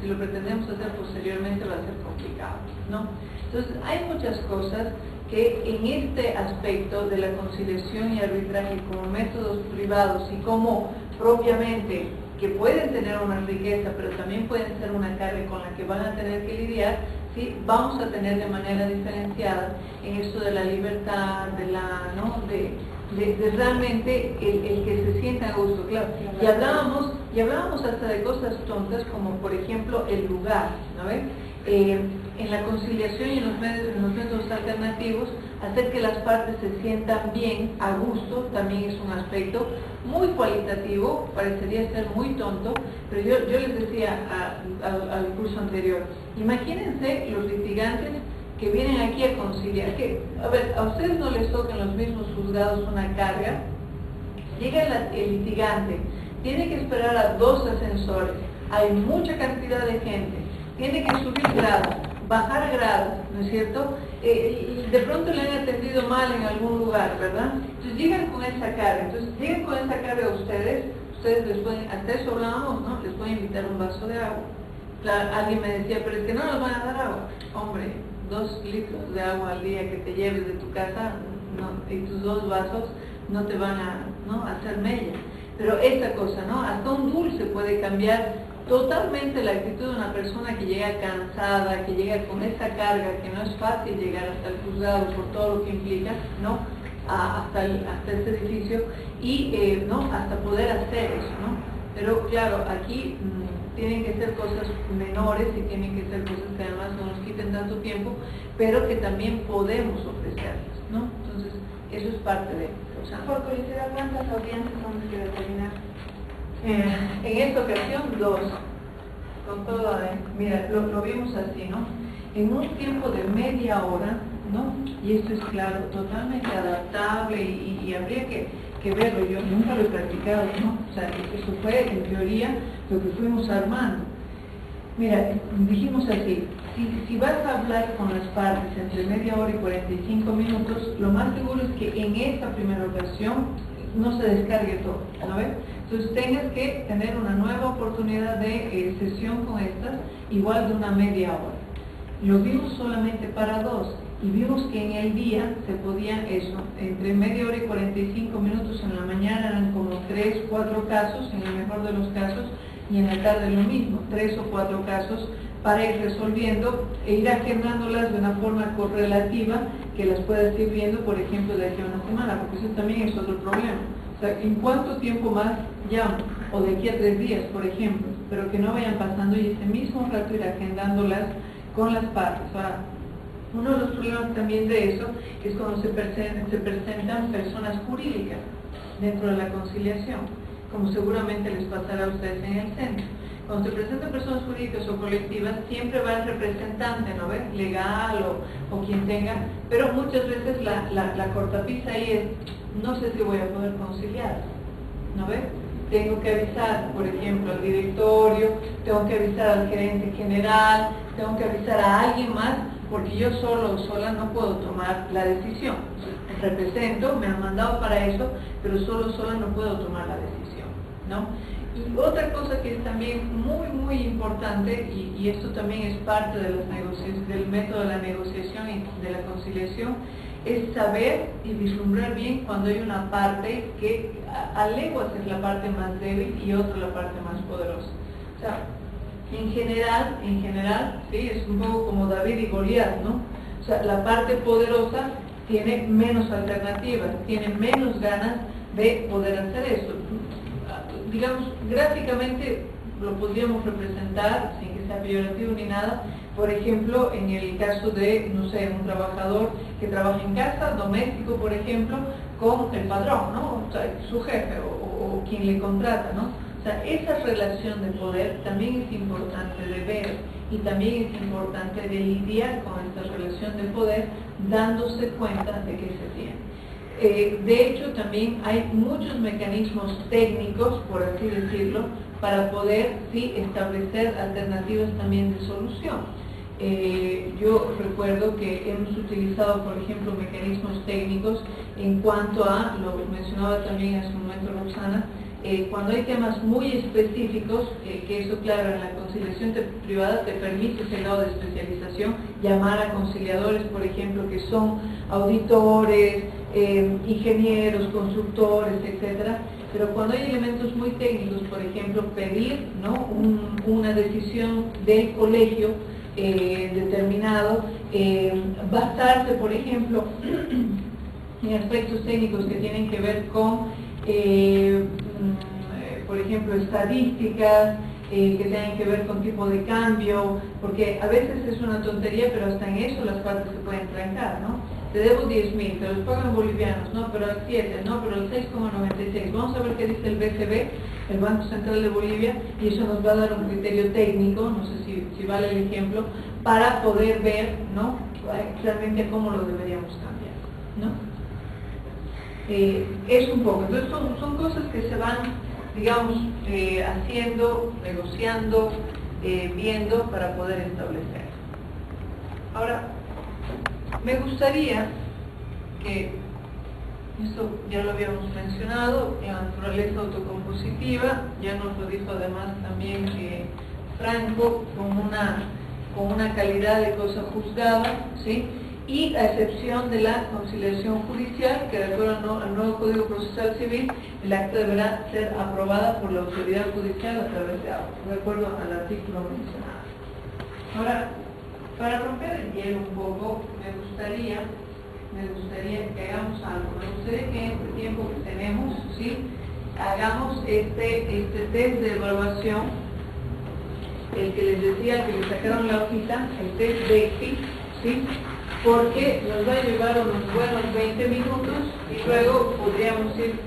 si lo pretendemos hacer posteriormente va a ser complicado, ¿no? Entonces hay muchas cosas que en este aspecto de la conciliación y arbitraje como métodos privados y como propiamente que pueden tener una riqueza, pero también pueden ser una carga con la que van a tener que lidiar, ¿sí? Vamos a tener de manera diferenciada en esto de la libertad, de realmente el que se sienta a gusto, claro. Y hablábamos hasta de cosas tontas como por ejemplo el lugar, ¿no ven? En la conciliación y en los métodos alternativos, hacer que las partes se sientan bien, a gusto, también es un aspecto muy cualitativo, parecería ser muy tonto, pero yo les decía al curso anterior, imagínense los litigantes que vienen aquí a conciliar, que, a ver, a ustedes no les toca en los mismos juzgados una carga, llega el litigante, tiene que esperar a 2 ascensores, hay mucha cantidad de gente, tiene que subir grados, bajar grados, ¿no es cierto? Y de pronto le han atendido mal en algún lugar, ¿verdad? Entonces llegan con esa carga, a ustedes les pueden, hasta eso hablábamos, ¿no? Les pueden invitar un vaso de agua. Claro, alguien me decía, pero es que no nos van a dar agua. Hombre, 2 litros de agua al día que te lleves de tu casa, no, y tus 2 vasos no te van a, ¿no?, hacer mella. Pero esta cosa, ¿no? Hasta un dulce puede cambiar totalmente la actitud de una persona que llega cansada, que llega con esa carga, que no es fácil llegar hasta el juzgado por todo lo que implica, ¿no? Hasta este edificio y ¿no?, hasta poder hacer eso, ¿no? Pero claro, aquí tienen que ser cosas menores y tienen que ser cosas que además no nos quiten tanto tiempo, pero que también podemos ofrecerlas, ¿no? Entonces, eso es parte de... O sea,
por curiosidad, ¿cuántas audiencias vamos a determinar?
En esta ocasión 2, con todo, mira, lo vimos así, ¿no? En un tiempo de media hora, ¿no? Y esto es claro, totalmente adaptable y habría que verlo, yo nunca lo he practicado, ¿no? O sea, eso fue en teoría lo que fuimos armando. Mira, dijimos así, si vas a hablar con las partes entre media hora y 45 minutos, lo más seguro es que en esta primera ocasión no se descargue todo, ¿no ves? Entonces tengas que tener una nueva oportunidad de sesión con estas, igual de una media hora. Lo vimos solamente para 2 y vimos que en el día se podían eso, entre media hora y 45 minutos en la mañana eran como 3, 4 casos, en el mejor de los casos, y en la tarde lo mismo, 3 o 4 casos para ir resolviendo e ir agendándolas de una forma correlativa que las puedas ir viendo, por ejemplo, de aquí a una semana, porque eso también es otro problema. O sea, ¿en cuánto tiempo más llamo? O de aquí a 3 días, por ejemplo, pero que no vayan pasando y ese mismo rato ir agendándolas con las partes. Ahora, uno de los problemas también de eso es cuando se presentan personas jurídicas dentro de la conciliación, como seguramente les pasará a ustedes en el centro. Cuando se presentan personas jurídicas o colectivas, siempre va el representante, ¿no ves? Legal o quien tenga, pero muchas veces la cortapisa ahí es, no sé si voy a poder conciliar, ¿no ves? Tengo que avisar, por ejemplo, al directorio, tengo que avisar al gerente general, tengo que avisar a alguien más, porque yo solo o sola no puedo tomar la decisión. Represento, me han mandado para eso, pero solo o sola no puedo tomar la decisión, ¿no? Y otra cosa que es también muy importante, y esto también es parte de las del método de la negociación y de la conciliación, es saber y vislumbrar bien cuando hay una parte que a leguas es la parte más débil y otra la parte más poderosa. O sea, en general, sí, es un poco como David y Goliat, ¿no? O sea, la parte poderosa tiene menos alternativas, tiene menos ganas de poder hacer esto. Digamos, gráficamente lo podríamos representar, sin que sea peyorativo ni nada, por ejemplo, en el caso de, no sé, un trabajador que trabaja en casa, doméstico, por ejemplo, con el padrón, ¿no? O sea, su jefe o quien le contrata, ¿no? O sea, esa relación de poder también es importante de ver y también es importante de lidiar con esta relación de poder dándose cuenta de que se tiene. De hecho, también hay muchos mecanismos técnicos, por así decirlo, para poder sí establecer alternativas también de solución. Yo recuerdo que hemos utilizado, por ejemplo, mecanismos técnicos en cuanto a, lo mencionaba también en su momento Roxana, cuando hay temas muy específicos, que eso claro, en la conciliación privada te permite ese grado de especialización, llamar a conciliadores, por ejemplo, que son auditores, ingenieros, consultores, etcétera. Pero cuando hay elementos muy técnicos, por ejemplo, pedir, ¿no?, una decisión del colegio determinado, basarse, por ejemplo, en aspectos técnicos que tienen que ver con, por ejemplo, estadísticas, que tengan que ver con tipo de cambio, porque a veces es una tontería, pero hasta en eso las partes se pueden trancar, ¿no? Te debo 10.000, te los pago en bolivianos, no, pero al 7, no, pero al 6,96. Vamos a ver qué dice el BCB, el Banco Central de Bolivia, y eso nos va a dar un criterio técnico, no sé si vale el ejemplo, para poder ver, ¿no?, realmente cómo lo deberíamos cambiar, ¿no? Es un poco, entonces son cosas que se van, digamos, haciendo, negociando, viendo para poder establecer. Ahora, me gustaría que, esto ya lo habíamos mencionado, la naturaleza autocompositiva, ya nos lo dijo además también Franco, con una calidad de cosa juzgada, ¿sí?, y a excepción de la conciliación judicial, que de acuerdo al nuevo Código Procesal Civil, el acta deberá ser aprobada por la autoridad judicial a través de acuerdo al artículo mencionado. Ahora, para romper el hielo un poco, me gustaría que hagamos algo. Me gustaría que en este tiempo que tenemos, ¿sí?, hagamos este test de evaluación, el que les decía que le sacaron la hojita, el test de EXI, ¿sí?, porque nos va a llevar unos buenos 20 minutos y luego podríamos ir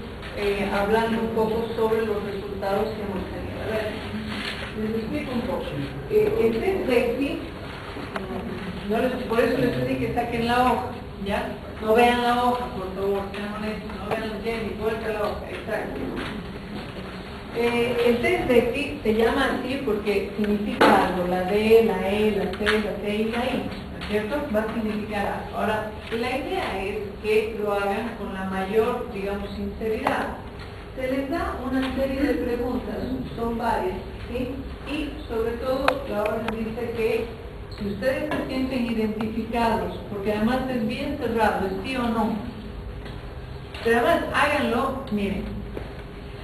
hablando un poco sobre los resultados que hemos tenido. A ver, les explico un poco. El test de EXI, por eso les pedí que saquen la hoja, ¿ya? No vean la hoja, por favor, sean honestos, no vean el Jenny, vuelta la hoja, exacto. El test de EXI se llama así porque significa algo, la D, la E, la C, la T y la I, ¿no es cierto? Va a significar algo. Ahora, la idea es que lo hagan con la mayor, digamos, sinceridad. Se les da una serie de preguntas, son varias, ¿sí? Y sobre todo, la orden dice que si ustedes se sienten identificados, porque además es bien cerrado, es sí o no, pero además háganlo, miren,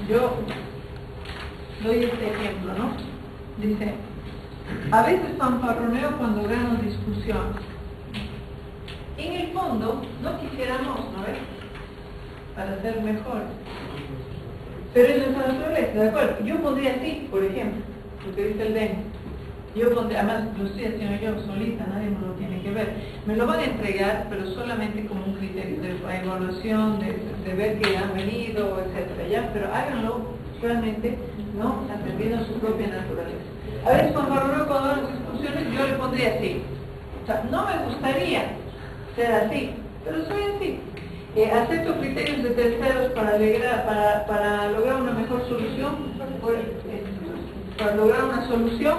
yo doy este ejemplo, ¿no? Dice, a veces fanfarroneo cuando gano discusiones. En el fondo, no quisiéramos, ¿no ves?, para ser mejores. Pero es nuestra naturaleza, ¿de acuerdo? Yo pondría así, por ejemplo, lo que dice el DEN. Yo pondría, además lo estoy haciendo yo solita, nadie me lo tiene que ver. Me lo van a entregar, pero solamente como un criterio de evaluación, de ver que han venido, etcétera, ¿ya? Pero háganlo realmente, ¿no?, atendiendo a su propia naturaleza. A veces cuando hago las discusiones yo le pondría así. O sea, no me gustaría ser así, pero soy así. Acepto criterios de terceros para lograr una mejor solución, para lograr una solución.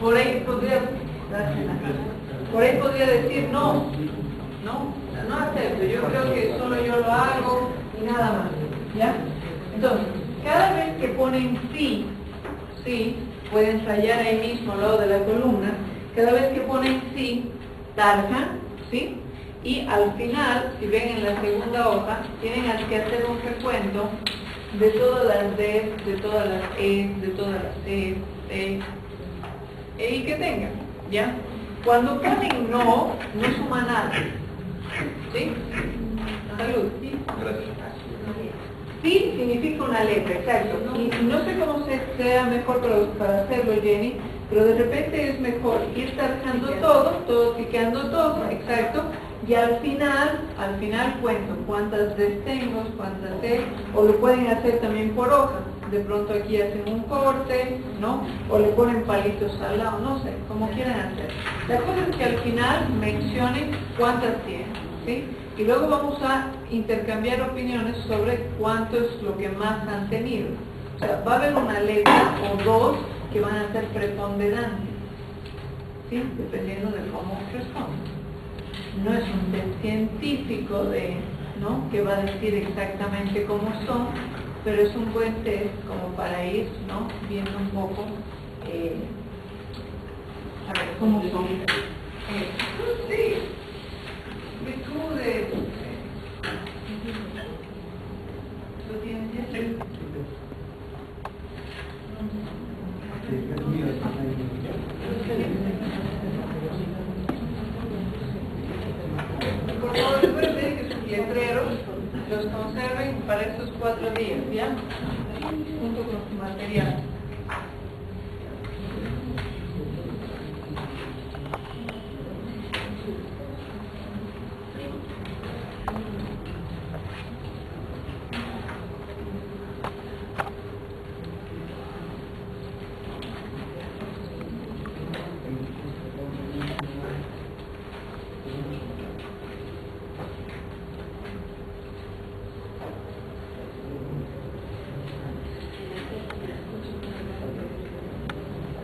Por ahí podría decir no acepto, yo creo que solo yo lo hago y nada más, ¿ya? Entonces, cada vez que ponen sí, pueden rayar ahí mismo al lado de la columna, cada vez que ponen sí, tarjan, ¿sí? Y al final, si ven en la segunda hoja, tienen que hacer un recuento de todas las D, de todas las E, de todas las C, T, y que tengan, ¿ya? Cuando ponen no suman nada, ¿sí? Salud.
Gracias.
Sí significa una letra, exacto. Y no sé cómo sea mejor para hacerlo, Jenny, pero de repente es mejor ir tarjando todo, ticando todo, exacto, y al final cuento cuántas D tengo, cuántas D, o lo pueden hacer también por hoja. De pronto aquí hacen un corte, ¿no? O le ponen palitos al lado, no sé, como quieran hacer. La cosa es que al final mencionen cuántas tienen, ¿sí? Y luego vamos a intercambiar opiniones sobre cuánto es lo que más han tenido. O sea, va a haber una letra o dos que van a ser preponderantes, ¿sí? Dependiendo de cómo responden. No es un test científico ¿no? que va a decir exactamente cómo son, pero es un buen test como para ir, ¿no? viendo un poco a ver cómo son. Sí, virtudes. ¿Lo tienes ya? Sí. Por favor, recuerden que sus letreros los conserven para estos 4 días, ¿ya? Junto con su material.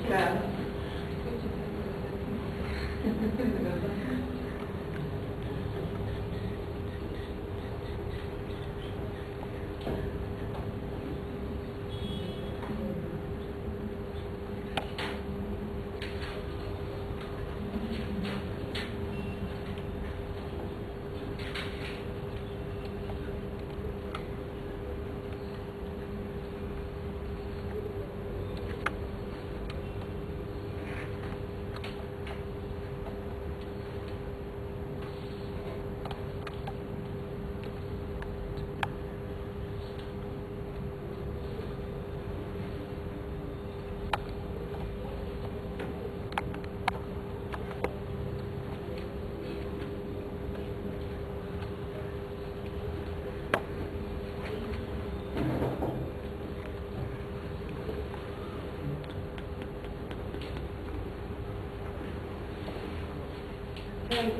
Claro.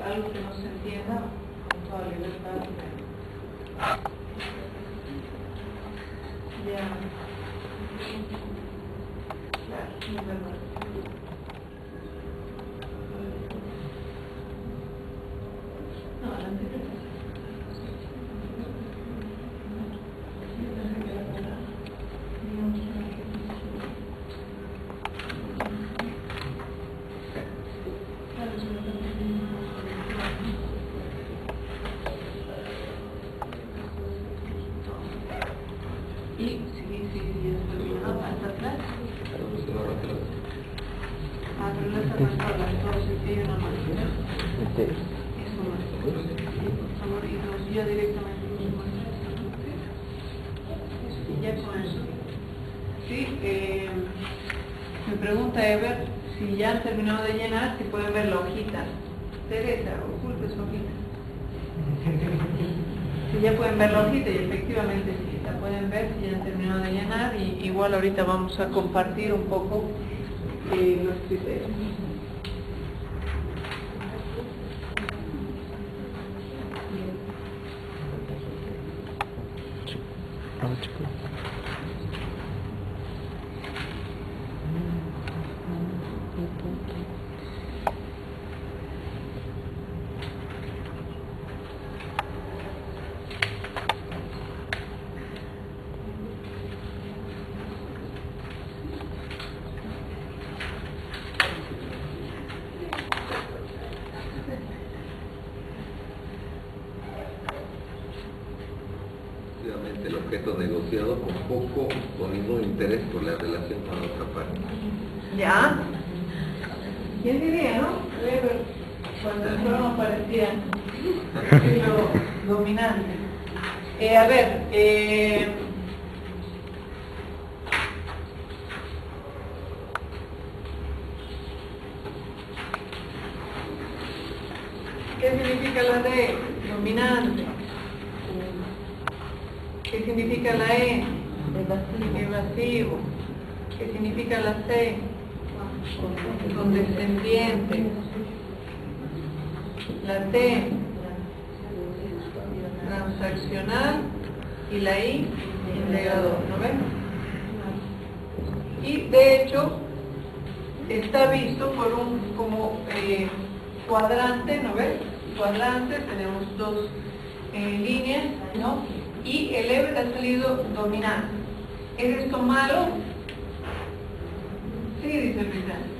Algo que no se entienda con toda libertad. Ya. Claro, es verdad. No, la anterior. Y sí, es terminado hasta atrás. Ah, pero no está marcado las 12, que hay una más. Eso más. Por favor, y nos guía directamente. Y ya con eso. Sí, me pregunta Ever si ya han terminado de llenar, si pueden ver la hojita. Teresa, oculte su hojita. Si ya pueden ver la hojita, y efectivamente sí, la pueden ver si ya han terminado de llenar, y igual ahorita vamos a compartir un poco los criterios.
El objeto negociado con poco o ningún interés por la relación con la otra parte.
¿Ya? ¿Quién diría, no? Cuando el programa parecía lo dominante. A ver, ¿qué significa la D? Dominante. ¿Qué significa la E? Evasivo. ¿Qué significa la C? Condescendiente. La T. transaccional y la I, integrador, ¿no ven? Y de hecho, está visto por un como cuadrante, ¿no ves? Cuadrante, tenemos dos líneas, ¿no? Y el Eber ha salido dominante. ¿Es esto malo? Sí, dice el Británico.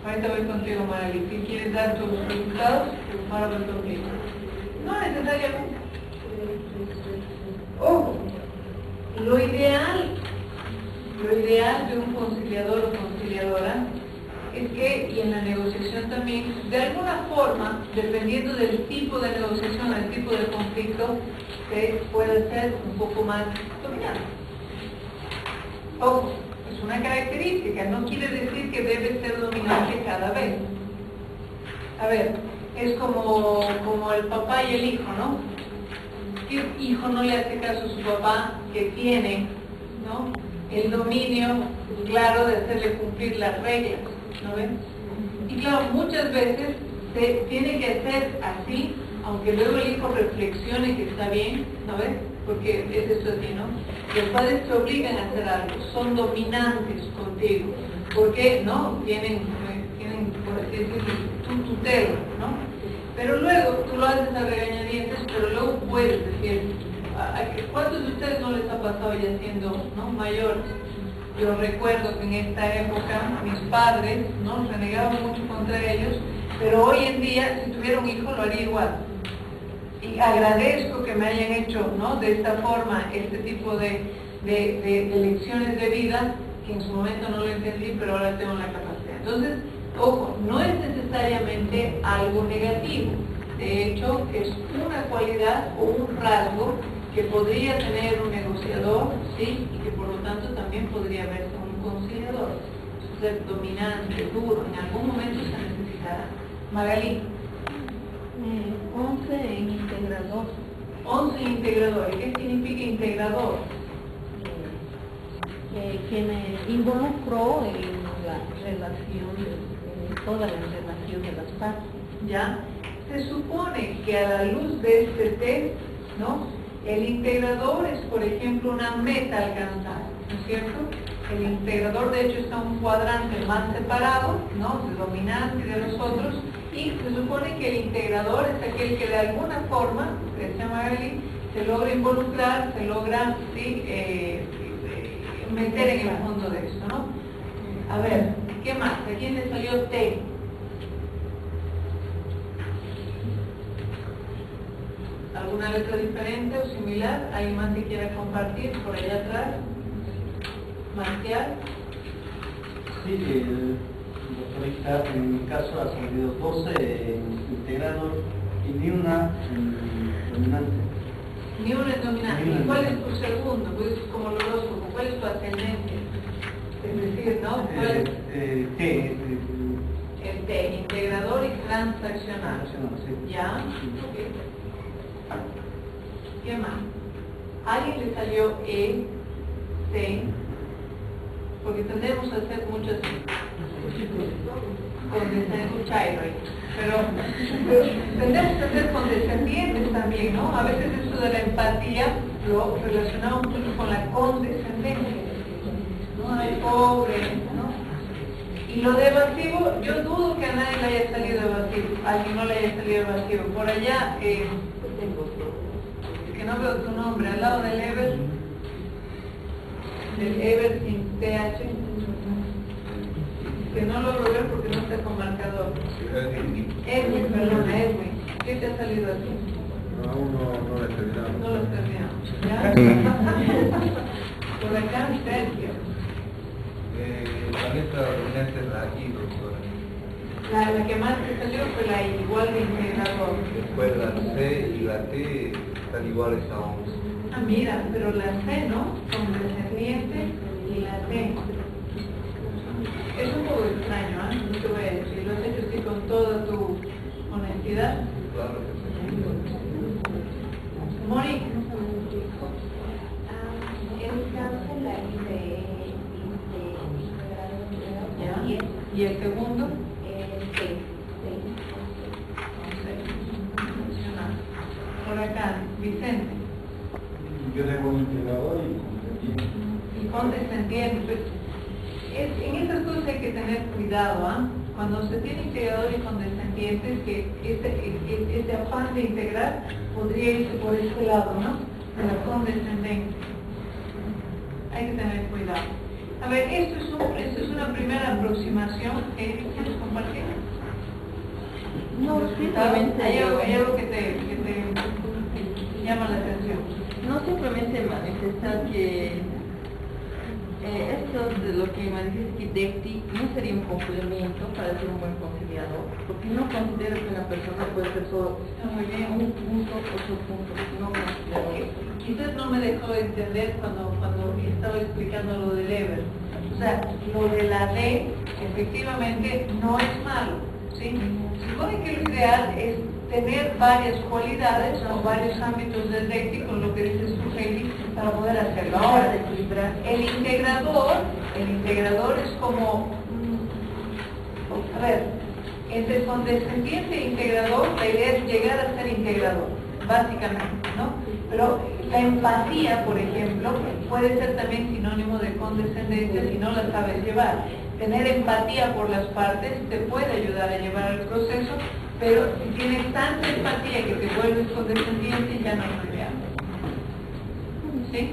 Ahorita voy contigo, Marali. Si quieres dar tus resultados, ahora voy contigo. No necesariamente. Ojo, lo ideal de un conciliador o conciliadora es que, y en la negociación también, de alguna forma, dependiendo del tipo de negociación, del tipo de conflicto, se puede ser un poco más dominante. Ojo, es una característica, no quiere decir que debe ser dominante cada vez. A ver, es como el papá y el hijo, ¿no? ¿Qué hijo no le hace caso a su papá que tiene, ¿no?, el dominio claro de hacerle cumplir las reglas, ¿no ven? Y claro, muchas veces se tiene que hacer así, aunque luego el hijo reflexione que está bien, ¿no ven? Porque es esto así, ¿no? Los padres te obligan a hacer algo, son dominantes contigo, porque no tienen por así decirlo, tu tutela, ¿no? Pero luego tú lo haces a regañadientes, pero luego puedes decir, ¿cuántos de ustedes no les ha pasado ya siendo, ¿no?, mayores? Yo recuerdo que en esta época mis padres, ¿no?, renegaban mucho contra ellos, pero hoy en día, si tuviera un hijo, lo haría igual. Y agradezco que me hayan hecho, ¿no?, de esta forma este tipo de lecciones de vida, que en su momento no lo entendí, pero ahora tengo la capacidad. Entonces, ojo, no es necesariamente algo negativo. De hecho, es una cualidad o un rasgo que podría tener un negociador, ¿sí?, y que por lo tanto también podría verse un conciliador. Ser dominante, duro, en algún momento se necesitará. Magalí.
11 en integrador.
11 integrador. ¿Y qué significa integrador?
Que me involucró en la relación, en toda la relación de las partes.
¿Ya? Se supone que a la luz de este test, ¿no?, el integrador es, por ejemplo, una meta a alcanzar, ¿no es cierto? El integrador, de hecho, está en un cuadrante más separado, ¿no?, de dominante y de los otros, y se supone que el integrador es aquel que de alguna forma, decía Magali, se logra involucrar, se logra, ¿sí?, meter en el fondo de esto, ¿no? A ver, ¿qué más? ¿A quién le salió T? ¿Alguna letra diferente o similar? ¿Alguien más que quiera compartir por allá atrás? Marcial.
Sí, doctorita, en mi caso ha salido 12 en integrador y ni una en dominante.
Ni una es dominante.
Ni una
¿Y cuál es
es
tu segundo? Pues como el horóscopo, ¿cuál es tu ascendencia? Es decir, ¿no? ¿Cuál es?
T.
El T, integrador y transaccional.
Sí.
¿Ya? Ok. ¿Qué más? ¿Alguien le salió E, C? Porque tendremos a hacer muchas condescendientes, pero tendremos que hacer condescendientes también, ¿no? A veces eso de la empatía lo relacionamos mucho con la condescendencia, ¿no? Ay, pobre, ¿no? Y lo de evasivo, yo dudo que a nadie le haya salido evasivo, a alguien no le haya salido evasivo. Por allá, que no veo tu nombre, al lado del Ever sin TH, que no logro ver porque no está con marcador. Edwin, perdona, Edwin. ¿Qué te ha salido aquí?
No, aún no lo he terminado.
No lo terminamos. ¿Ya? Por acá, Sergio.
La letra dominante es la I, doctora.
La que más te salió fue la I, igual de integrador.
Después la C y la T están iguales a 11.
Ah, mira, pero la C, ¿no? Con descendiente y la T. Es un poco extraño, ¿eh? No te voy a decir. Lo has hecho así con toda tu honestidad.
Claro que sí.
Mori.
En mi caso, la hice
¿Ya? ¿Y el segundo? Por acá, condescendiente. Pues, en esas cosas hay que tener cuidado, ¿ah? Cuando se tiene integradores condescendientes, que este afán de integrar podría irse por este lado, ¿no? De la condescendencia. Hay que tener cuidado. A ver, esto es una primera aproximación. ¿Quieres compartir?
No, simplemente
¿Hay algo que te llama la atención?
no simplemente manifestar que esto de lo que manifiesta que DECTI no sería un complemento para ser un buen conciliador, porque no considero que una persona puede ser solo un punto o subpunto, no conciliador.
Quizás no me dejó de entender cuando estaba explicando lo del Eber. O sea, lo de la D efectivamente no es malo, ¿sí? Supone que lo ideal es tener varias cualidades o varios ámbitos del DECTI, con lo que dices tú, Heidi, para poder hacerlo. Ahora, el integrador es como, a ver, entre condescendiente e integrador, la idea es llegar a ser integrador, básicamente, ¿no? Pero la empatía, por ejemplo, puede ser también sinónimo de condescendencia si no la sabes llevar. Tener empatía por las partes te puede ayudar a llevar el proceso, pero si tienes tanta empatía que te vuelves condescendiente, ya no es ideal. ¿Sí?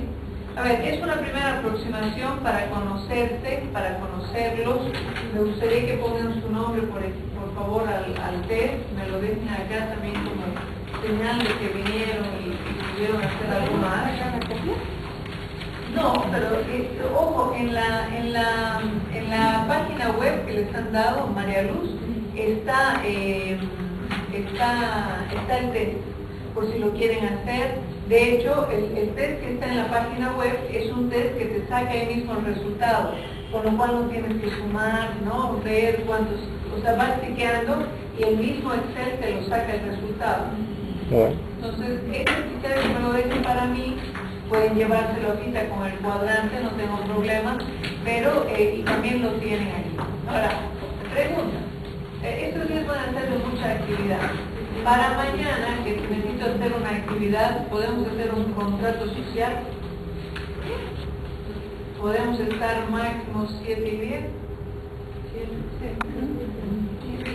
A ver, es una primera aproximación para conocerte, para conocerlos. Me gustaría que pongan su nombre, por favor, al test. Me lo dejen acá también como señal de que vinieron y pudieron hacer algo más. No, pero ojo, en la página web que les han dado, María Luz, está el test, por si lo quieren hacer. De hecho, el test que está en la página web es un test que te saca ahí mismo el resultado, con lo cual no tienes que sumar, ¿no? Ver cuántos, o sea, vas chequeando y el mismo Excel te lo saca el resultado. Entonces, si ustedes me lo dejen para mí, pueden llevárselo ahorita con el cuadrante, no tengo problema, pero, y también lo tienen aquí. Ahora, pregunta. Estos días van a ser de mucha actividad. Para mañana, que necesito hacer una actividad, ¿podemos hacer un contrato social? ¿Podemos estar máximo 7 y 10?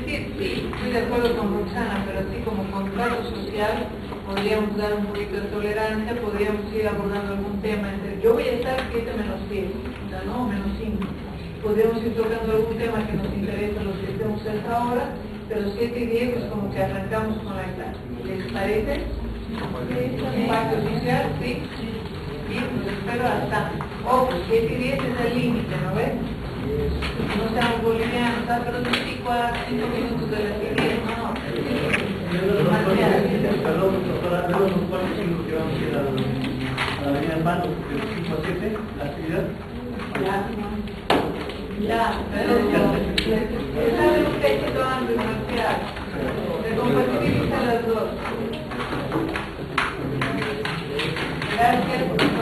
Sí, estoy de acuerdo con Roxana, pero así como contrato social, podríamos dar un poquito de tolerancia, podríamos ir abordando algún tema entre, yo voy a estar 7 menos 10, o sea, no, menos 5. Podríamos ir tocando algún tema que nos interesa a los que estemos hasta ahora, pero 7 y 10 es como que arrancamos con la clase. ¿Les parece? Pacto social, sí. Bien, pues espero hasta. Ojo, 7 y 10 es el límite, ¿no ves? No sean bolivianos, pero 5 minutos de las 10, no.
Perdón, doctora, tenemos un cuarto 5 que vamos a ir a la avenida Pando, de 5 a 7, la actividad.
Ya, pero sabe usted que toman de marcial, de compartir a las dos. Gracias.